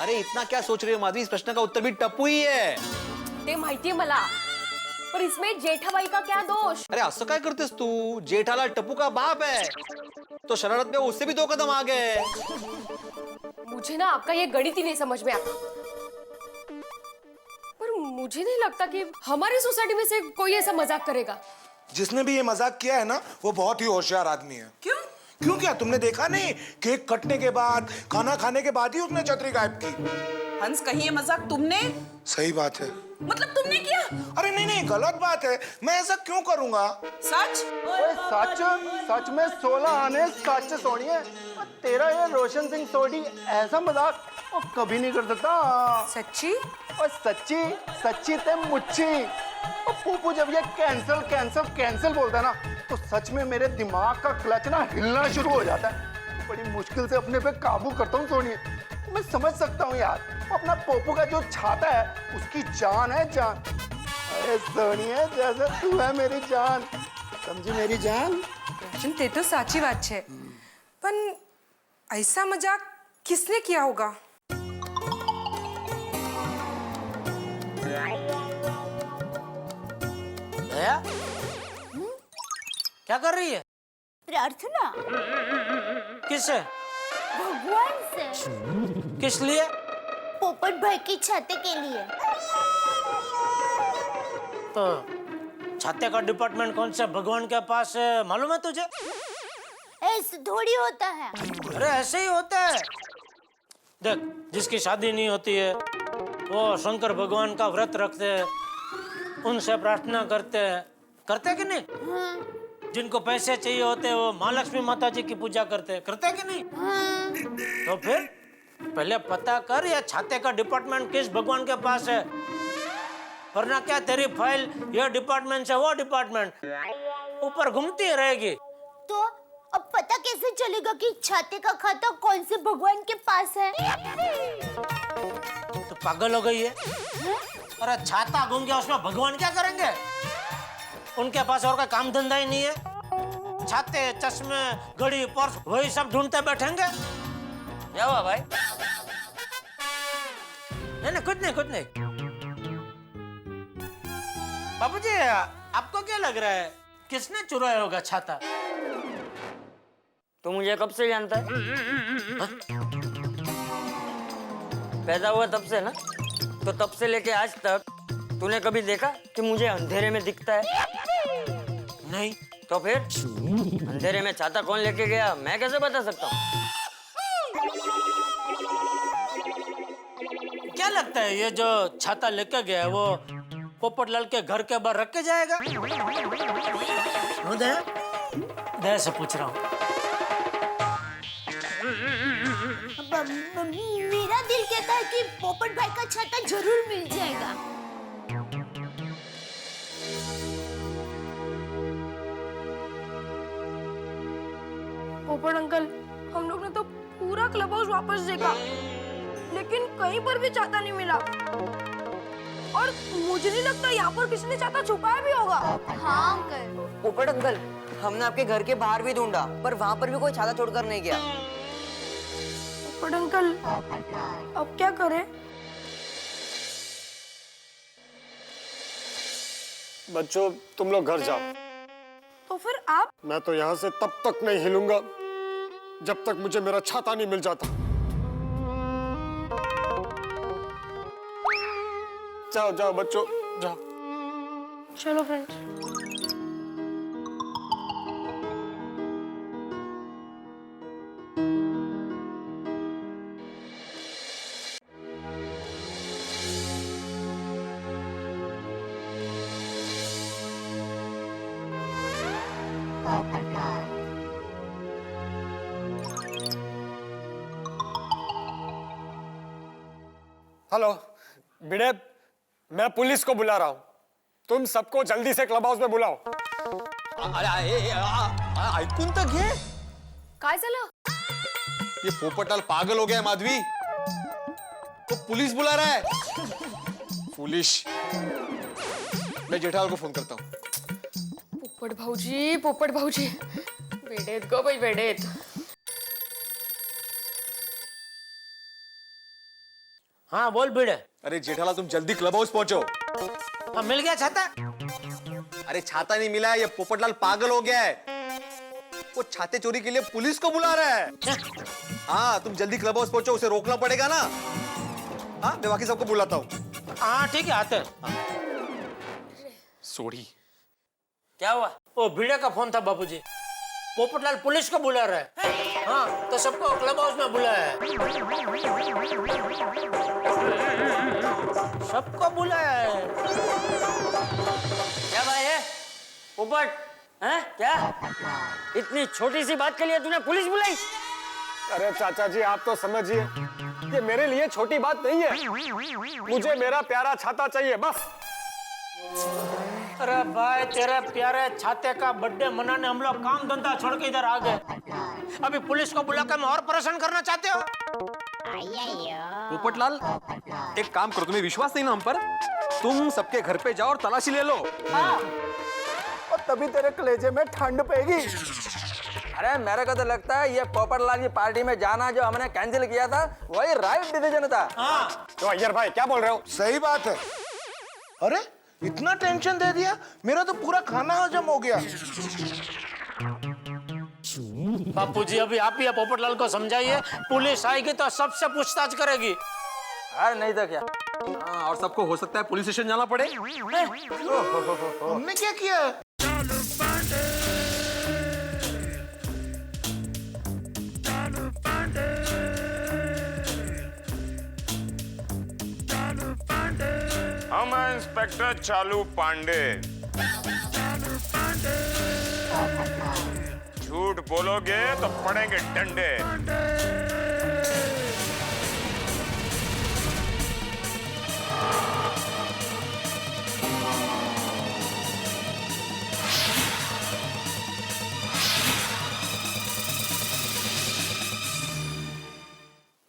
अरे इतना क्या सोच रही हो माधवी, इस प्रश्न का उत्तर भी टप्पू ही है। ते माहितीये मला, पर इसमें जेठाबाई का क्या दोष? अरे असं काय करतेस तू? जेठालाल टप्पू का बाप है, तो शरारत में उससे भी 2 कदम आगे है। मुझे ना आपका ये गणित ही नहीं समझ में आता। पर मुझे नहीं लगता कि हमारी सोसाइटी में से कोई ऐसा मजाक करेगा। जिसने भी ये मजाक किया है ना, वो बहुत ही होशियार आदमी है। क्यों? क्यों क्या तुमने देखा नहीं? केक कटने के बाद, खाना खाने के बाद ही उसने छतरी गायब की। हंस, कहीं ये मजाक तुमने? सही बात है। मतलब तुमने किया? अरे नहीं नहीं, गलत बात है। मैं ऐसा क्यों करूंगा? सच? सच? सच में 16 आने सच सोनिए। तेरा ये रोशन सिंह सोडी ऐसा मजाक वो कभी नहीं कर सकता। सच्ची? और सच्ची सच्ची ते मुच्छी। और पप्पू जब ये कैंसल कैंसल कैंसल बोलता है ना, तो सच में मेरे दिमाग का क्लच ना हिलना शुरू हो जाता है। बड़ी मुश्किल से अपने पे काबू करता हूँ सोनिए। मैं समझ सकता हूँ यार, अपना पोपू का जो छाता है उसकी जान है जान। अरे सोनिए, जैसे तू है मेरी जान, समझी मेरी जान? તે તો સાચી વાત છે, પણ ऐसा मजाक किसने किया होगा? दया, क्या कर रही है? प्रार्थना। किससे? भगवान से। किस लिए? पोपट भाई की छाते के लिए। तो छाते का डिपार्टमेंट कौन से भगवान के पास है, मालूम है तुझे? ऐसे थोड़ी होता है। अरे ऐसे ही होता है। देख, जिसकी शादी नहीं होती है वो शंकर भगवान का व्रत रखते हैं, उनसे प्रार्थना करते हैं कि नहीं? हाँ। जिनको पैसे चाहिए होते हैं वो माँ लक्ष्मी माता जी की पूजा करते हैं कि नहीं? हाँ। तो फिर पहले पता कर ये छाते का डिपार्टमेंट किस भगवान के पास है, वरना क्या तेरी फाइल ये डिपार्टमेंट से वो डिपार्टमेंट ऊपर घूमती रहेगी। तो अब पता कैसे चलेगा कि छाते का खाता कौन से भगवान के पास है? तो पागल हो गई है? अरे छाता घूम गया, उसमें भगवान क्या करेंगे? उनके पास और कोई काम धंधा ही नहीं है। छाते, चश्मे, घड़ी, पर्स वही सब ढूंढते बैठेंगे। क्या हुआ भाई? नहीं, कुछ नहीं। बाबूजी, आपको क्या लग रहा है किसने चुराया होगा छाता? तू मुझे कब से जानता है? पैदा हुआ तब से ना, तो तब से लेके आज तक तूने कभी देखा कि मुझे अंधेरे में दिखता है? नहीं। तो फिर अंधेरे में छाता कौन लेके गया मैं कैसे बता सकता हूँ? क्या लगता है ये जो छाता लेके गया है वो पोपटलाल के घर के बाहर रख के जाएगा? दया से पूछ रहा हूँ। मेरा दिल कहता है कि पोपट भाई का छाता जरूर मिल जाएगा। पोपट अंकल, हम लोग ने तो पूरा क्लब हाउस वापस देखा, लेकिन कहीं पर भी छाता नहीं मिला। और मुझे नहीं लगता यहाँ पर किसी ने छाता छुपाया भी होगा। हाँ अंकल। पोपट अंकल, हमने आपके घर के बाहर भी ढूंढा, पर वहाँ पर भी कोई छाता छोड़कर नहीं गया। पोपट अंकल, अब क्या करें? बच्चों, तुम लोग घर जाओ। तो फिर आप? मैं तो यहाँ से तब तक नहीं हिलूंगा जब तक मुझे मेरा छाता नहीं मिल जाता। जाओ बच्चों, जाओ। चलो फ्रेंड्स। हेलो भिड़े, मैं पुलिस को बुला रहा हूँ। तुम सबको जल्दी से क्लब हाउस में बुलाओ। ऐकून तर घे. काय झालं? ये पोपटलाल पागल हो गया है माधवी. तो पुलिस बुला रहा है. फुलिश. मैं जेठालाल को फोन करता हूँ. पोपट भाऊजी वेडेत गो बाई वेडेत. हाँ बोल भिड़े. अरे जेठालाल तुम जल्दी क्लब हाउस पहुंचो. हाँ मिल गया छाता? अरे छाता नहीं मिला है, ये पोपटलाल पागल हो गया है. वो छाते चोरी के लिए पुलिस को बुला रहा है. हाँ तुम जल्दी क्लब हाउस पहुंचो, उसे रोकना पड़ेगा ना. हाँ मैं बाकी सबको बुलाता हूँ. हाँ ठीक है आते. सोड़ी. क्या हुआ? वो भिड़े का फोन था बापूजी. पोपटलाल पुलिस को बुला रहा है. हाँ तो सबको क्लब हाउस में बुलाया है. सबको बुलाया है. क्या भाई है पोपट? हैं क्या इतनी छोटी सी बात के लिए तूने पुलिस बुलाई? अरे चाचा जी आप तो समझिए, ये मेरे लिए छोटी बात नहीं है. मुझे मेरा प्यारा छाता चाहिए बस. अरे भाई तेरे प्यारे छाते का बर्थडे मनाने हम लोग काम धंधा छोड़ के इधर आ गए. अभी पुलिस को बुलाकर मैं और परेशान करना चाहते हो? पोपटलाल एक काम करो, तुम्हें विश्वास नहीं ना हम पर, तुम सबके घर पे जाओ और तलाशी ले लो. हाँ। और तभी तेरे कलेजे में ठंड पेगी. अरे मेरे को तो लगता है ये पोपटलाल की पार्टी में जाना जो हमने कैंसिल किया था वही राइट डिसीजन था. हाँ. तो अय्यर भाई क्या बोल रहे हो? सही बात है. अरे इतना टेंशन दे दिया, मेरा तो पूरा खाना हजम हो गया. बापूजी अभी आप ही पोपटलाल को समझाइए, पुलिस आएगी तो सबसे पूछताछ करेगी. अरे नहीं तो क्या. हाँ, और सबको हो सकता है पुलिस स्टेशन जाना पड़े. हमने क्या किया? हम हैं इंस्पेक्टर चालू पांडे. झूठ बोलोगे तो पड़ेंगे डंडे.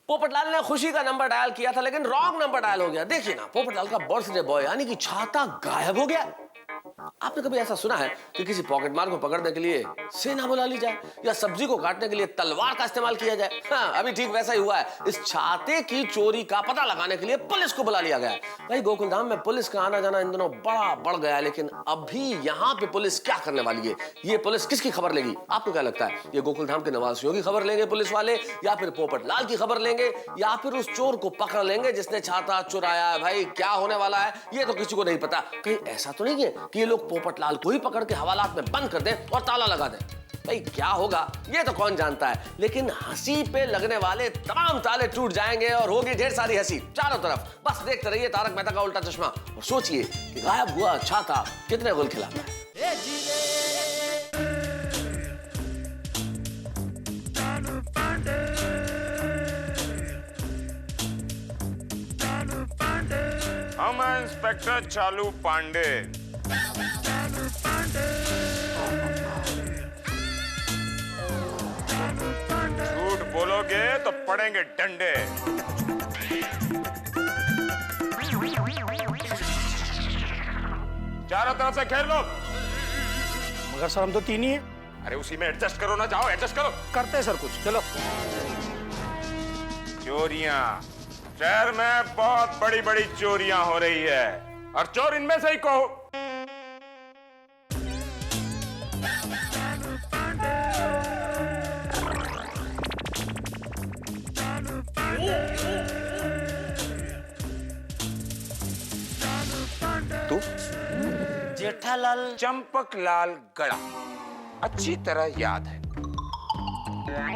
पोपटलाल ने खुशी का नंबर डायल किया था लेकिन रॉन्ग नंबर डायल हो गया. देखिए ना, पोपटलाल का बर्थडे बॉय यानी कि छाता गायब हो गया. आपने कभी ऐसा सुना है कि किसी पॉकेटमार को पकड़ने के लिए सेना बुला ली जाए या सब्जी को काटने के लिए तलवार का इस्तेमाल किया जाए? हाँ, अभी ठीक वैसा ही हुआ है. इस छाते की चोरी का पता लगाने के लिए पुलिस को बुला लिया गया है. भाई गोकुलधाम में पुलिस का आना जाना इन दिनों बड़ा बढ़ गया है, लेकिन अभी यहाँ पे पुलिस क्या करने वाली है? ये पुलिस किसकी खबर लेगी? आपको क्या लगता है? ये गोकुलधाम के नवासियों की खबर लेंगे पुलिस वाले, या फिर पोपटलाल की खबर लेंगे, या फिर उस चोर को पकड़ लेंगे जिसने छाता चुराया है? भाई क्या होने वाला है ये तो किसी को नहीं पता. कहीं ऐसा तो नहीं है कि ये लोग पोपटलाल को ही पकड़ के हवालात में बंद कर दें और ताला लगा दें? भाई क्या होगा ये तो कौन जानता है, लेकिन हंसी पे लगने वाले तमाम ताले टूट जाएंगे और होगी ढेर सारी हंसी चारों तरफ. बस देखते रहिए तारक मेहता का उल्टा चश्मा और सोचिए कि गायब हुआ छाता कितने गुल खिलाता है. हम हैं इंस्पेक्टर चालू पांडे. झूठ बोलोगे तो पड़ेंगे डंडे. चारों तरफ से घेर लो. मगर सर हम तो तीन ही हैं. अरे उसी में एडजस्ट करो ना. जाओ एडजस्ट करो. करते हैं सर कुछ. चलो. चोरियां शहर में बहुत बड़ी बड़ी चोरियां हो रही है और चोर इनमें से ही को. तू जेठालाल चंपकलाल गड़ा अच्छी तरह याद है.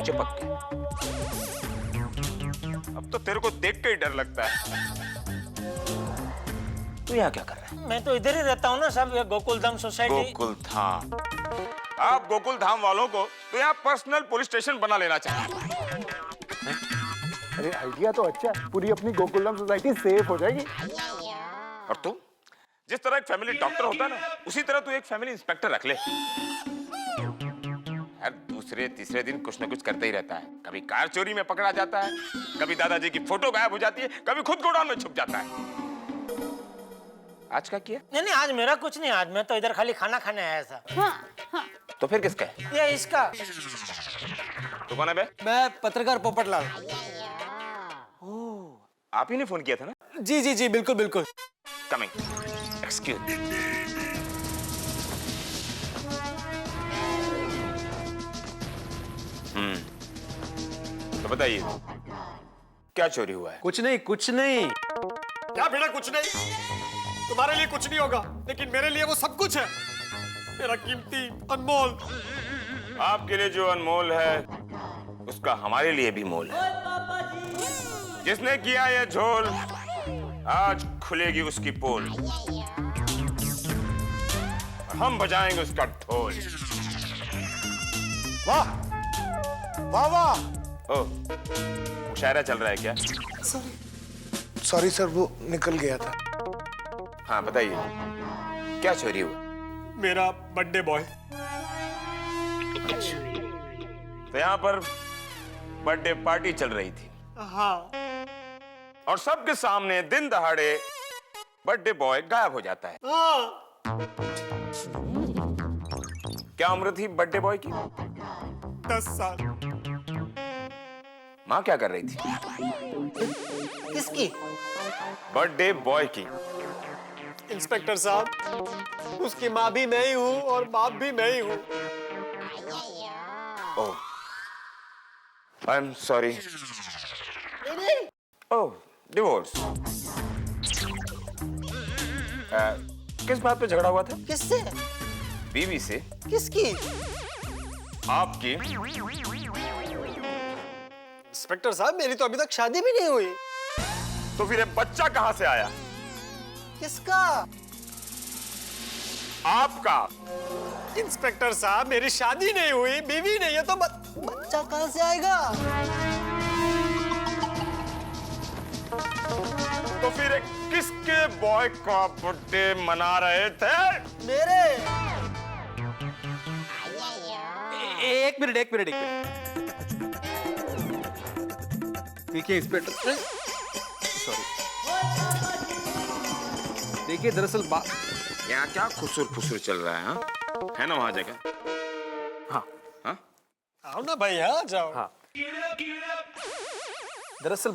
चिपक के. अब तो तेरे को देख के ही डर लगता है. तू यहाँ क्या कर रहा है? मैं तो इधर ही रहता हूँ ना साहब, ये गोकुलधाम सोसाइटी. गोकुलधाम. आप गोकुलधाम वालों को तो यहाँ पर्सनल पुलिस स्टेशन बना लेना चाहिए. अरे आइडिया तो अच्छा है, पूरी अपनी गोकुलधाम सोसाइटी सेफ हो जाएगी. और तू जिस तरह एक फैमिली डॉक्टर होता है ना, उसी तरह तू एक फैमिली इंस्पेक्टर रख ले। हर दूसरे तीसरे दिन कुछ न कुछ करते ही रहता है। कभी कार चोरी में पकड़ा जाता है, कभी दादाजी की फोटो गायब हो जाती है, कभी खुद गोडाउन में छुप जाता है। आज क्या किया? नहीं, आज मेरा कुछ नहीं, आज मैं तो इधर खाली खाना खाने आया था। तो फिर किसका है? ये इसका। तो कौन है बे? मैं पत्रकार पोपटलाल। आप ही ने फोन किया था ना? जी जी जी, बिल्कुल बिल्कुल। कमिंग। एक्सक्यूज। तो बताइए, क्या चोरी हुआ है? कुछ नहीं, कुछ नहीं। क्या बेटा कुछ नहीं? तुम्हारे लिए कुछ नहीं होगा, लेकिन मेरे लिए वो सब कुछ है। मेरा कीमती, अनमोल। आपके लिए जो अनमोल है, उसका हमारे लिए भी मोल है। जिसने किया ये झोल, आज खुलेगी उसकी पोल। हम बजाएंगे उसका ढोल। वाह वाह वाह। ओ, मुशायरा चल रहा है क्या? सॉरी सर, वो निकल गया था। हाँ बताइए, क्या चोरी हुआ? मेरा बर्थडे बॉय। अच्छा, तो यहाँ पर बर्थडे पार्टी चल रही थी। हाँ। और सबके सामने दिन दहाड़े बर्थडे बॉय गायब हो जाता है। हाँ। क्या उम्र थी बर्थडे बॉय की? 10 साल। माँ क्या कर रही थी? किसकी? बर्थडे बॉय की। इंस्पेक्टर साहब, उसकी माँ भी मैं ही हूँ और बाप भी मैं ही हूँ। Oh, I am sorry. Oh, divorce. किस बात पे झगड़ा हुआ था? किससे? बीवी से। किसकी? आपकी। इंस्पेक्टर साहब, मेरी तो अभी तक शादी भी नहीं हुई। तो फिर ये बच्चा कहाँ से आया? किसका? आपका। इंस्पेक्टर साहब, मेरी शादी नहीं हुई, बीवी नहीं है, तो बच्चा कहाँ से आएगा? तो फिर किसके बॉय का बर्थडे मना रहे थे? मेरे। एक मिनट। देखिए इंस्पेक्टर, सॉरी। देखिए दरअसल यहाँ क्या खुसुर चल रहा है? हाँ? है ना वहां जगह? हाँ हाँ? आओ ना भाई, हाँ जाओ। हाँ। दरअसल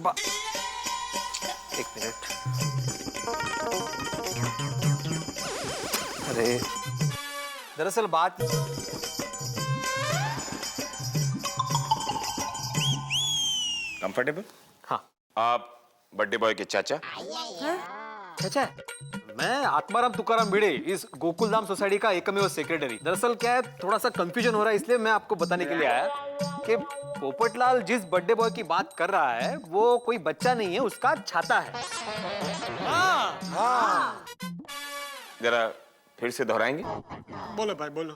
एक मिनट। अरे दरअसल बात कंफर्टेबल? हाँ। आप बर्थडे बॉय के चाचा? चाचा, मैं आत्माराम तुकाराम भिड़े, इस गोकुलधाम सोसाइटी का एकमेव सेक्रेटरी। दरअसल क्या है, थोड़ा सा कंफ्यूजन हो रहा है, इसलिए मैं आपको बताने के लिए आया कि पोपटलाल जिस बर्थडे बॉय की बात कर रहा है, वो कोई बच्चा नहीं है, उसका छाता है। हाँ। जरा फिर से दोहराएंगे? बोलो भाई, बोलो।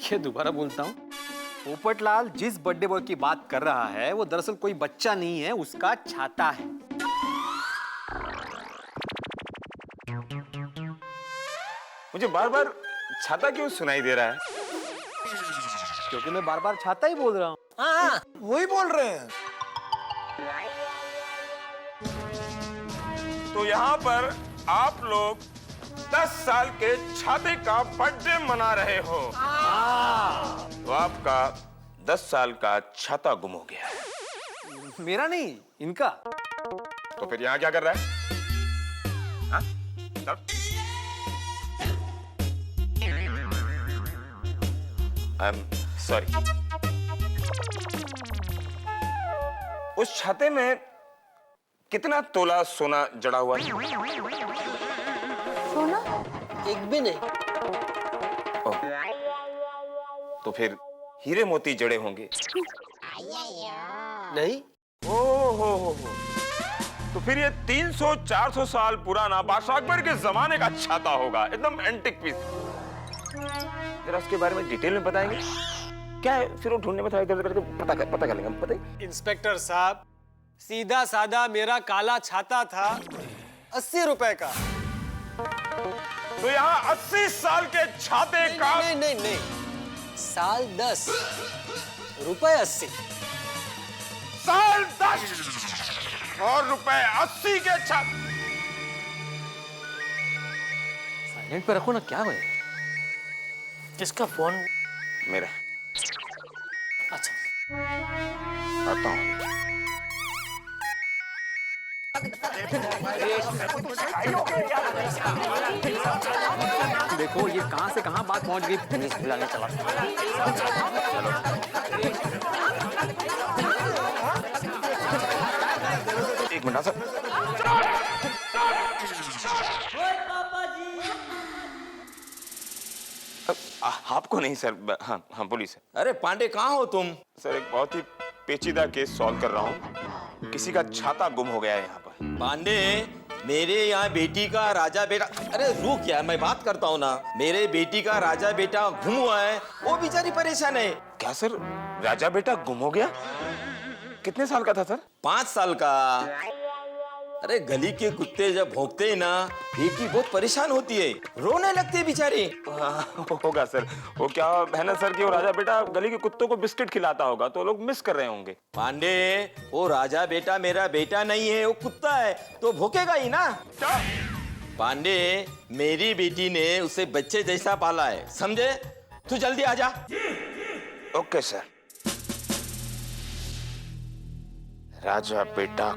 ये दोबारा बोलता हूँ। पोपटलाल जिस बर्थडे बॉय की बात कर रहा है, वो दरअसल कोई बच्चा नहीं है, उसका छाता है। मुझे बार बार छाता क्यों सुनाई दे रहा है? क्योंकि मैं बार बार छाता ही बोल रहा हूँ। हाँ, वही बोल रहे हैं। तो यहाँ पर आप लोग 10 साल के छाते का बर्थडे मना रहे हो। तो आपका 10 साल का छाता गुम हो गया है। मेरा नहीं, इनका। तो फिर यहाँ क्या कर रहा है? हाँ? आई एम सॉरी। उस छाते में कितना तोला सोना जड़ा हुआ है? सोना? एक भी नहीं। ओह, तो फिर हीरे मोती जड़े होंगे? नहीं। हो। तो फिर ये 300-400 साल पुराना बादशाह अकबर के जमाने का छाता होगा, एकदम एंटिक पीस। जरा उसके बारे में डिटेल में बताएंगे? क्या है? फिर वो ढूंढने में थोड़ा इधर करके पता कर लेंगे हम। बताइए। इंस्पेक्टर साहब, सीधा साधा मेरा काला छाता था 80 रुपए का। तो यहाँ 80 साल के छाते का नहीं नहीं नहीं, साल 10, रुपए 80। साल 10 और रुपए 80 के छाते। साइलेंट पे रखो ना, क्या हुआ? किसका फोन? मेरा। अच्छा, आता हूँ। देखो ये कहां से कहां बात पहुंच गई। पुलिस बुलाने चला। एक मिनट सर। आपको नहीं सर, हाँ हाँ पुलिस है। अरे पांडे कहाँ हो तुम? सर एक बहुत ही पेचीदा केस सॉल्व कर रहा हूँ। किसी का छाता गुम हो गया है यहाँ पर। पांडे, मेरे यहाँ बेटी का राजा बेटा, अरे रुक यार, मैं बात करता हूँ ना। मेरे बेटी का राजा बेटा गुम हुआ है, वो बेचारी परेशान है। क्या सर, राजा बेटा गुम हो गया? कितने साल का था सर? 5 साल का। अरे गली के कुत्ते जब भौंकते हैं ना, बेटी बहुत परेशान होती है, रोने लगती है बेचारी। होगा सर, वो क्या है ना सर कि वो राजा बेटा गली के कुत्तों को बिस्किट खिलाता होगा, तो लोग मिस कर रहे होंगे। पांडे, वो राजा बेटा मेरा बेटा नहीं है, वो कुत्ता है, तो भौंकेगा ही ना। क्या? पांडे, मेरी बेटी ने उसे बच्चे जैसा पाला है, समझे? तू जल्दी आ जा। Okay sir. राजा बेटा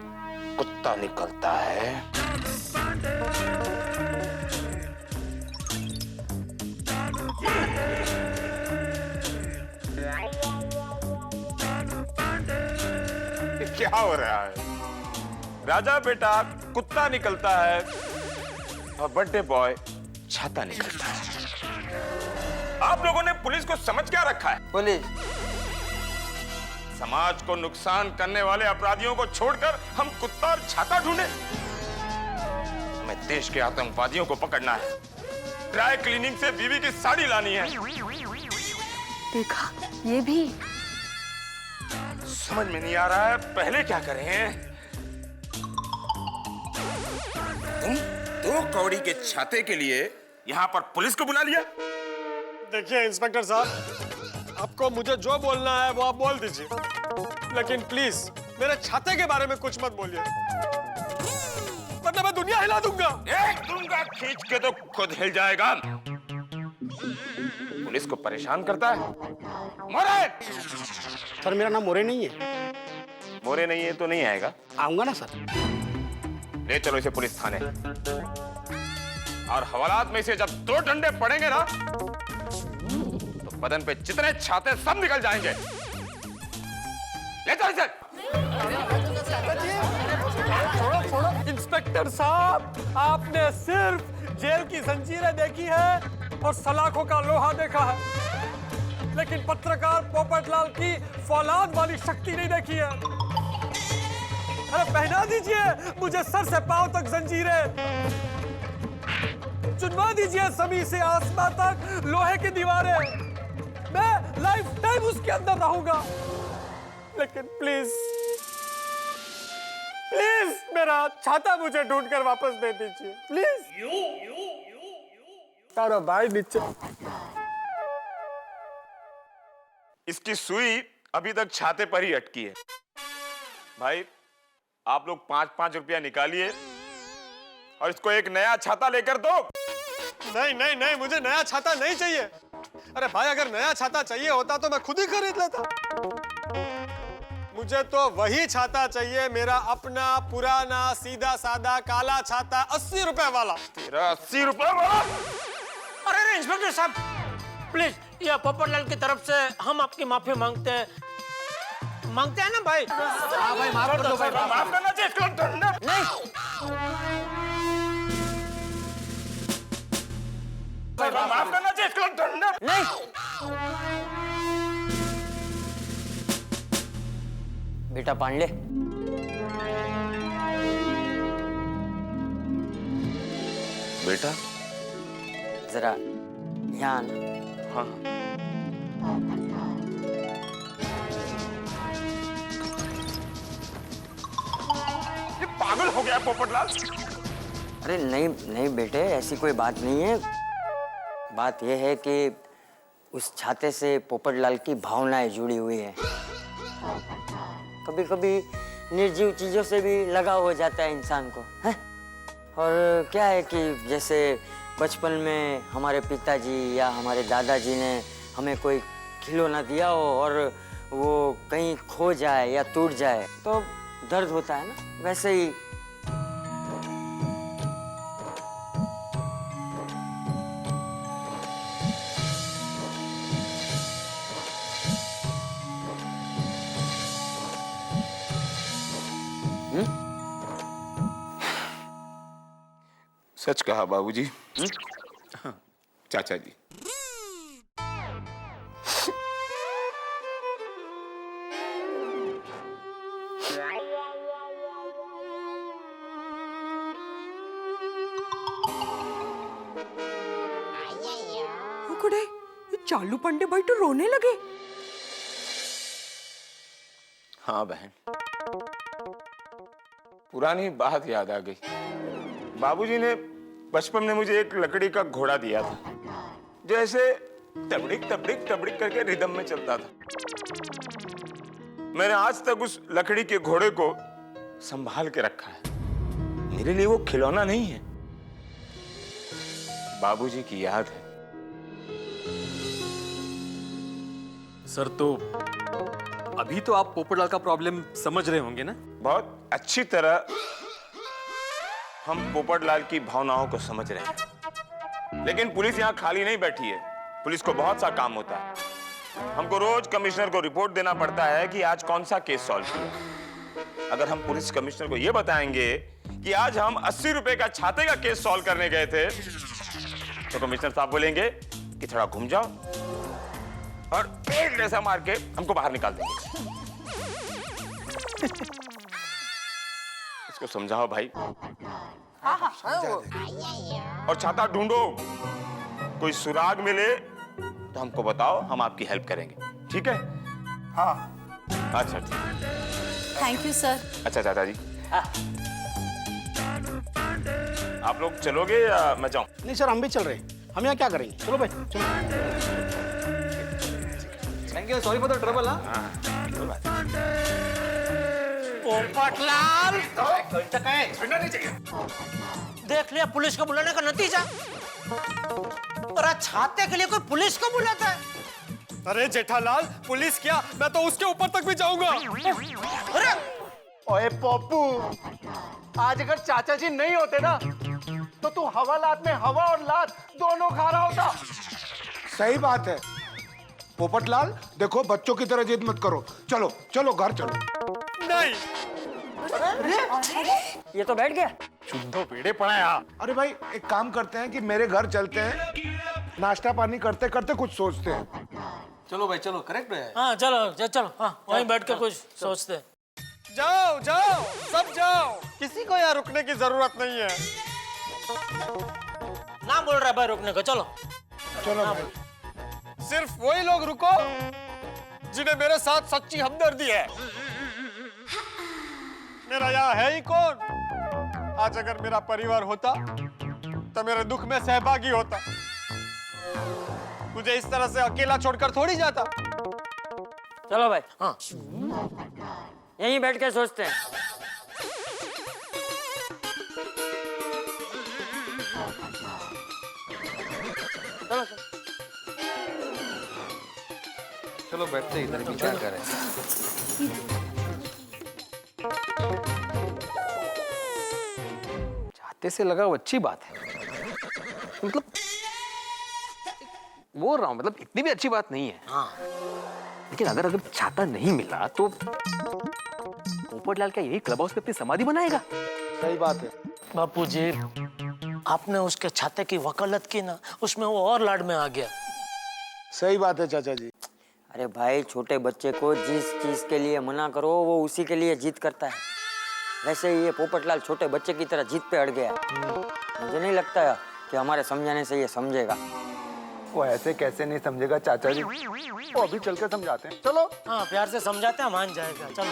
कुत्ता निकलता है। क्या हो रहा है? राजा बेटा कुत्ता निकलता है और बर्थडे बॉय छाता निकलता है। आप लोगों ने पुलिस को समझ क्या रखा है? पुलिस समाज को नुकसान करने वाले अपराधियों को छोड़कर हम कुत्ता और छाता ढूंढे? हमें देश के आतंकवादियों को पकड़ना है, ड्राई क्लीनिंग से बीवी की साड़ी लानी है। देखा, ये भी समझ में नहीं आ रहा है पहले क्या करें। तुम 2 कौड़ी के छाते के लिए यहाँ पर पुलिस को बुला लिया? देखिए इंस्पेक्टर साहब, आपको मुझे जो बोलना है वो आप बोल दीजिए, लेकिन प्लीज मेरे छाते के बारे में कुछ मत बोलिए, वरना मैं दुनिया हिला दूंगा। दूंगा खींच के तो खुद हिल जाएगा। पुलिस को परेशान करता है। मोरे! सर मेरा नाम मोरे नहीं है। मोरे नहीं है तो नहीं आएगा? आऊंगा ना सर। ले चलो इसे पुलिस थाने, और हवालात में इसे जब 2 डंडे पड़ेंगे ना, तो बदन पे जितने छाते सब निकल जाएंगे। ले चलो इसे। छोड़ो इंस्पेक्टर साहब, आपने सिर्फ जेल की जंजीरें देखी है और सलाखों का लोहा देखा है, लेकिन पत्रकार पोपटलाल की फौलाद वाली शक्ति नहीं देखी है। अरे पहना दीजिए मुझे सर से पांव तक जंजीरें, चुनवा दीजिए जमीन से आसमां तक लोहे की दीवारें, मैं लाइफ टाइम उसके अंदर रहूंगा। लेकिन प्लीज प्लीज मेरा छाता मुझे ढूंढकर वापस दे दीजिए, प्लीज। तारा भाई नीचे। इसकी सुई अभी तक छाते पर ही अटकी है। भाई आप लोग 5-5 रुपया निकालिए और इसको एक नया छाता लेकर दो। नहीं नहीं नहीं, मुझे नया छाता नहीं चाहिए। अरे भाई, अगर नया छाता चाहिए होता तो मैं खुद ही खरीद लेता। मुझे तो वही छाता चाहिए, मेरा अपना पुराना सीधा साधा काला छाता 80 रुपए वाला। तेरा 80 रुपए वाला? अरे इंस्पेक्टर साहब, प्लीज, ये पोपटलाल की तरफ से हम आपकी माफी मांगते हैं ना भाई। हाँ भाई, माफ कर दो भाई, माफ करना चाहिए। नहीं माफ करना चाहिए। नहीं, बेटा पांडे, बेटा जरा ध्यान। हाँ ये पागल हो गया पोपटलाल। अरे नहीं नहीं बेटे, ऐसी कोई बात नहीं है। बात यह है कि उस छाते से पोपटलाल की भावनाएं जुड़ी हुई है। कभी कभी निर्जीव चीजों से भी लगाव हो जाता है इंसान को, है? और क्या है कि जैसे बचपन में हमारे पिताजी या हमारे दादाजी ने हमें कोई खिलौना दिया हो और वो कहीं खो जाए या टूट जाए तो दर्द होता है ना, वैसे ही। सच कहा बाबूजी। हाँ, चाचा जी। कुड़े, ये चालू पंडे भाई तो रोने लगे। हाँ बहन, पुरानी बात याद आ गई। बाबूजी ने बचपन में मुझे एक लकड़ी का घोड़ा दिया था, जो ऐसे तबड़िक तबड़िक तबड़िक करके रिदम में चलता था। मैंने आज तक उस लकड़ी के घोड़े को संभाल के रखा है। मेरे लिए वो खिलौना नहीं है, बाबूजी की याद है। सर तो अभी तो आप पोपटलाल का प्रॉब्लम समझ रहे होंगे ना? बहुत अच्छी तरह हम पोपटलाल की भावनाओं को समझ रहे हैं, लेकिन पुलिस यहाँ खाली नहीं बैठी है। पुलिस को बहुत सा काम होता है। हमको रोज कमिश्नर को रिपोर्ट देना पड़ता है कि आज कौन सा केस सॉल्व किया। अगर हम पुलिस कमिश्नर को यह बताएंगे कि आज हम 80 रुपए का छाते का केस सॉल्व करने गए थे, तो कमिश्नर साहब बोलेंगे कि थोड़ा घूम जाओ और एक जैसा मार के हमको बाहर निकाल देंगे। इसको समझाओ भाई। और छाता ढूंढो, कोई सुराग मिले तो हमको बताओ, हम आपकी हेल्प करेंगे, ठीक है? हाँ। अच्छा ठीक। Thank you sir. अच्छा चाचा जी, आप लोग चलोगे या मैं जाऊं? नहीं सर, हम भी चल रहे हैं। हम यहाँ क्या करेंगे? चलो भाई चलो। Thank you, sorry for the trouble. Popatlal, देख लिया पुलिस को बुलाने का नतीजा। और छाते के लिए कोई पुलिस को बुलाता है? अरे जेठालाल, पुलिस क्या, मैं तो उसके ऊपर तक भी जाऊंगा। अरे ओए पप्पू, आज अगर चाचा जी नहीं होते ना तो तू हवालात में हवा और लात दोनों खा रहा होता। सही बात है पोपटलाल, देखो बच्चों की तरह जिद मत करो। चलो चलो घर चलो। नहीं। ये तो बैठ गया। चुंदो पेड़े पड़ा है। अरे भाई एक काम करते हैं कि मेरे घर चलते हैं, नाश्ता पानी करते करते कुछ सोचते हैं। चलो भाई चलो, करेक्ट है। हाँ चलो चलो, हाँ वहीं बैठ के कुछ सोचते हैं। जाओ जाओ, सब जाओ, किसी को यहाँ रुकने की जरूरत नहीं है। ना बोल रहा भाई रुकने को, चलो चलो भाई। सिर्फ वही लोग रुको जिन्हें मेरे साथ सच्ची हमदर्दी है। मेरा यहाँ है ही कौन? आज अगर मेरा परिवार होता तो मेरे दुख में सहभागी होता। मुझे इस तरह से अकेला छोड़कर थोड़ी जाता। चलो भाई, हाँ यहीं बैठ के सोचते हैं। चलो चलो बैठते हैं इधर, क्या करें। छाते से लगाओ, अच्छी बात है। मतलब बोल रहा हूँ, मतलब इतनी भी अच्छी बात नहीं है। हाँ। लेकिन अगर छाता नहीं मिला तो पोपटलाल क्या यही क्लब हाउस पे अपनी समाधि बनाएगा? सही बात है बापूजी, आपने उसके छाते की वकालत की ना, उसमें वो और लाड में आ गया। सही बात है चाचा जी। अरे भाई, छोटे बच्चे को जिस चीज के लिए मना करो वो उसी के लिए जिद करता है। वैसे ही ये पोपटलाल छोटे बच्चे की तरह जिद पे अड़ गया। मुझे नहीं लगता कि हमारे समझाने से ये समझेगा। वो ऐसे कैसे नहीं समझेगा चाचा जी, वो अभी चल के समझाते हैं। चलो। हाँ प्यार से समझाते हैं, मान जाएगा। चलो।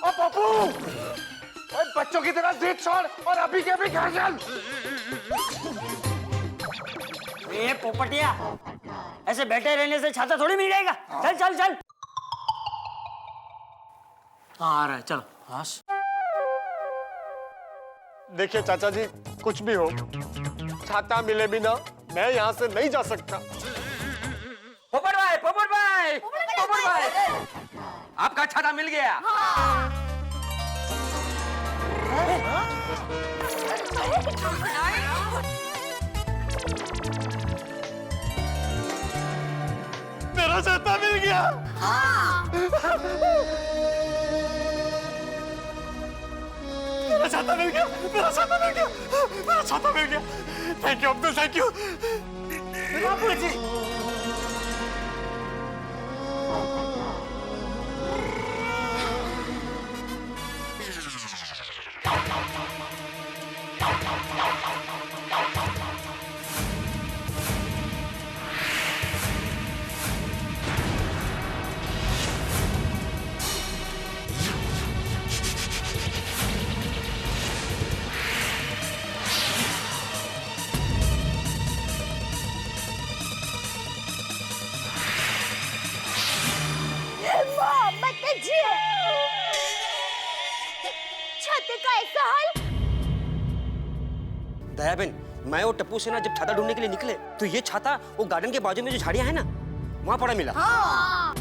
ओ पप्पू, बच्चों की तरह जिद छोड़ और अभी के अभी घर चल। ये पोपटिया, ऐसे बैठे रहने से छाता थोड़ी मिल जाएगा। चल चल चल। हाँ आ रहा है, चलो। हाँ देखिए चाचा जी, कुछ भी हो, छाता मिले बिना मैं यहाँ से नहीं जा सकता। पोपट भाई, पोपट भाई, पोपट भाई, आपका छाता मिल गया। मेरा छाता मिल गया। मेरा छाता मिल गया, मेरा छाता मिल गया, मेरा छाता मिल गया। Thank you Abdul, thank you. Bapu ji, छाते का ऐसा हाल। दयाबेन, मैं और टप्पू सेना जब छाता ढूंढने के लिए निकले तो ये छाता वो गार्डन के बाजू में जो झाड़ियां है ना, वहां पड़ा मिला। हाँ।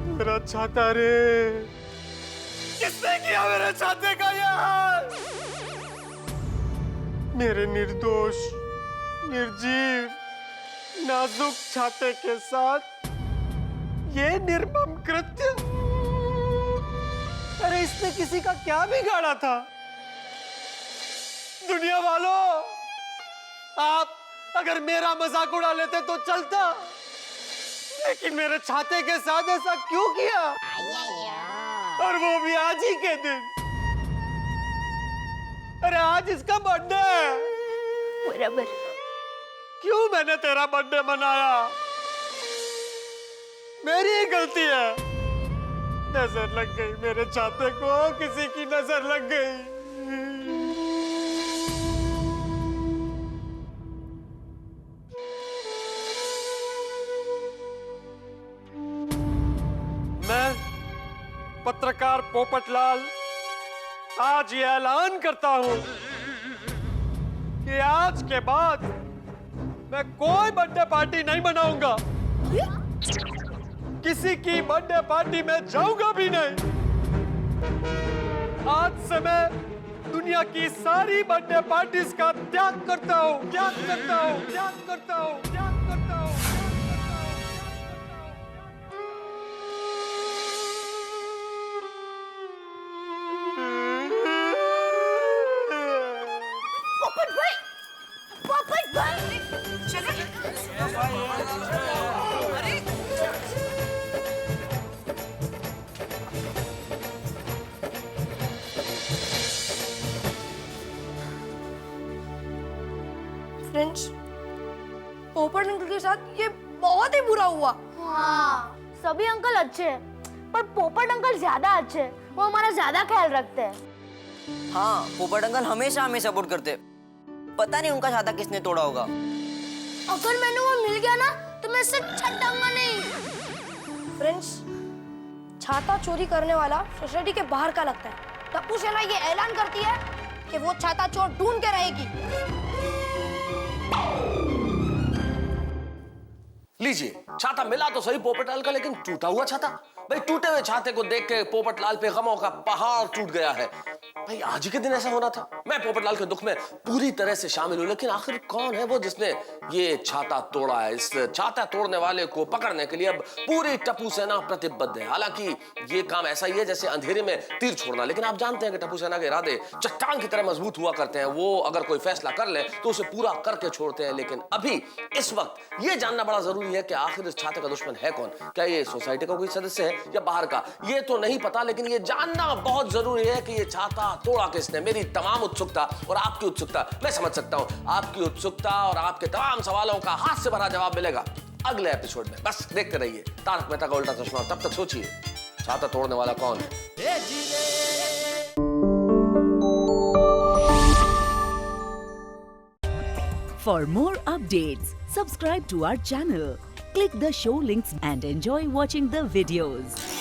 मेरा छाता रे, किसने किया मेरे छाते का ये हाल? मेरे निर्दोष, निर्जीव, नाजुक छाते के साथ ये निर्मम कृत्य। अरे इसने किसी का क्या बिगाड़ा था? दुनिया वालों, आप अगर मेरा मजाक उड़ा लेते तो चलता, लेकिन मेरे छाते के साथ ऐसा क्यों किया? और वो भी आज ही के दिन। अरे आज इसका बर्थडे है। बराबर। क्यों मैंने तेरा बर्थडे मनाया? मेरी ही गलती है। नजर लग गई मेरे छाते को, किसी की नजर लग गई। मैं पत्रकार पोपटलाल आज ये ऐलान करता हूं कि आज के बाद मैं कोई बर्थडे पार्टी नहीं मनाऊंगा। किसी की बर्थडे पार्टी में जाऊंगा भी नहीं। आज से मैं दुनिया की सारी बर्थडे पार्टीज का त्याग करता हूं, त्याग करता हूं, त्याग करता हूं, त्याग करता हूं। पोपट भाई, पोपट भाई, चले। अरे फ्रेंड्स, पोपट अंकल के साथ ये बहुत ही बुरा हुआ। हाँ, सभी अंकल अच्छे हैं, पर पोपट अंकल ज्यादा अच्छे हैं। वो हमारा ज्यादा ख्याल रखते हैं। हाँ, पोपट अंकल हमेशा हमें सपोर्ट करते। पता नहीं उनका छाता किसने तोड़ा होगा। अगर मैंने वो मिल गया ना तो मैं इससे छटाऊंगा नहीं। फ्रेंड्स, छाता चोरी करने वाला सोसाइटी के बाहर का लगता है। टप्पू सेना ये ऐलान करती है कि वो छाता चोर ढूंढ के रहेगी। लीजिए, छाता मिला तो सही पोपटलाल का, लेकिन टूटा हुआ छाता। भाई टूटे हुए छाते को देख के पोपटलाल पे गमों का पहाड़ टूट गया है। भाई आज ही के दिन ऐसा होना था। मैं पोपटलाल के दुख में पूरी तरह से शामिल हूं, लेकिन आखिर कौन है वो जिसने ये छाता तोड़ा है? इस छाता तोड़ने वाले को पकड़ने के लिए अब पूरी टप्पू सेना प्रतिबद्ध है। हालांकि ये काम ऐसा ही है जैसे अंधेरे में तीर छोड़ना, लेकिन आप जानते हैं कि टप्पू सेना के इरादे चट्टान की तरह मजबूत हुआ करते हैं। वो अगर कोई फैसला कर ले तो उसे पूरा करके छोड़ते हैं। लेकिन अभी इस वक्त ये जानना बड़ा जरूरी है कि आखिर इस छाते का दुश्मन है कौन। क्या ये सोसाइटी का कोई सदस्य है या बाहर का, ये तो नहीं पता, लेकिन ये जानना बहुत जरूरी है कि ये छाता तोड़ा किसने। मेरी तमाम उत्सुकता और आपकी उत्सुकता, मैं समझ सकता हूं आपकी उत्सुकता और आपके तमाम सवालों का हाथ से भरा जवाब मिलेगा अगले एपिसोड में। बस देखते रहिए तारक मेहता का उल्टा चश्मा। तब तक सोचिए छाता तोड़ने वाला कौन है। For more updates, subscribe to our channel, click the show links and enjoy watching the videos.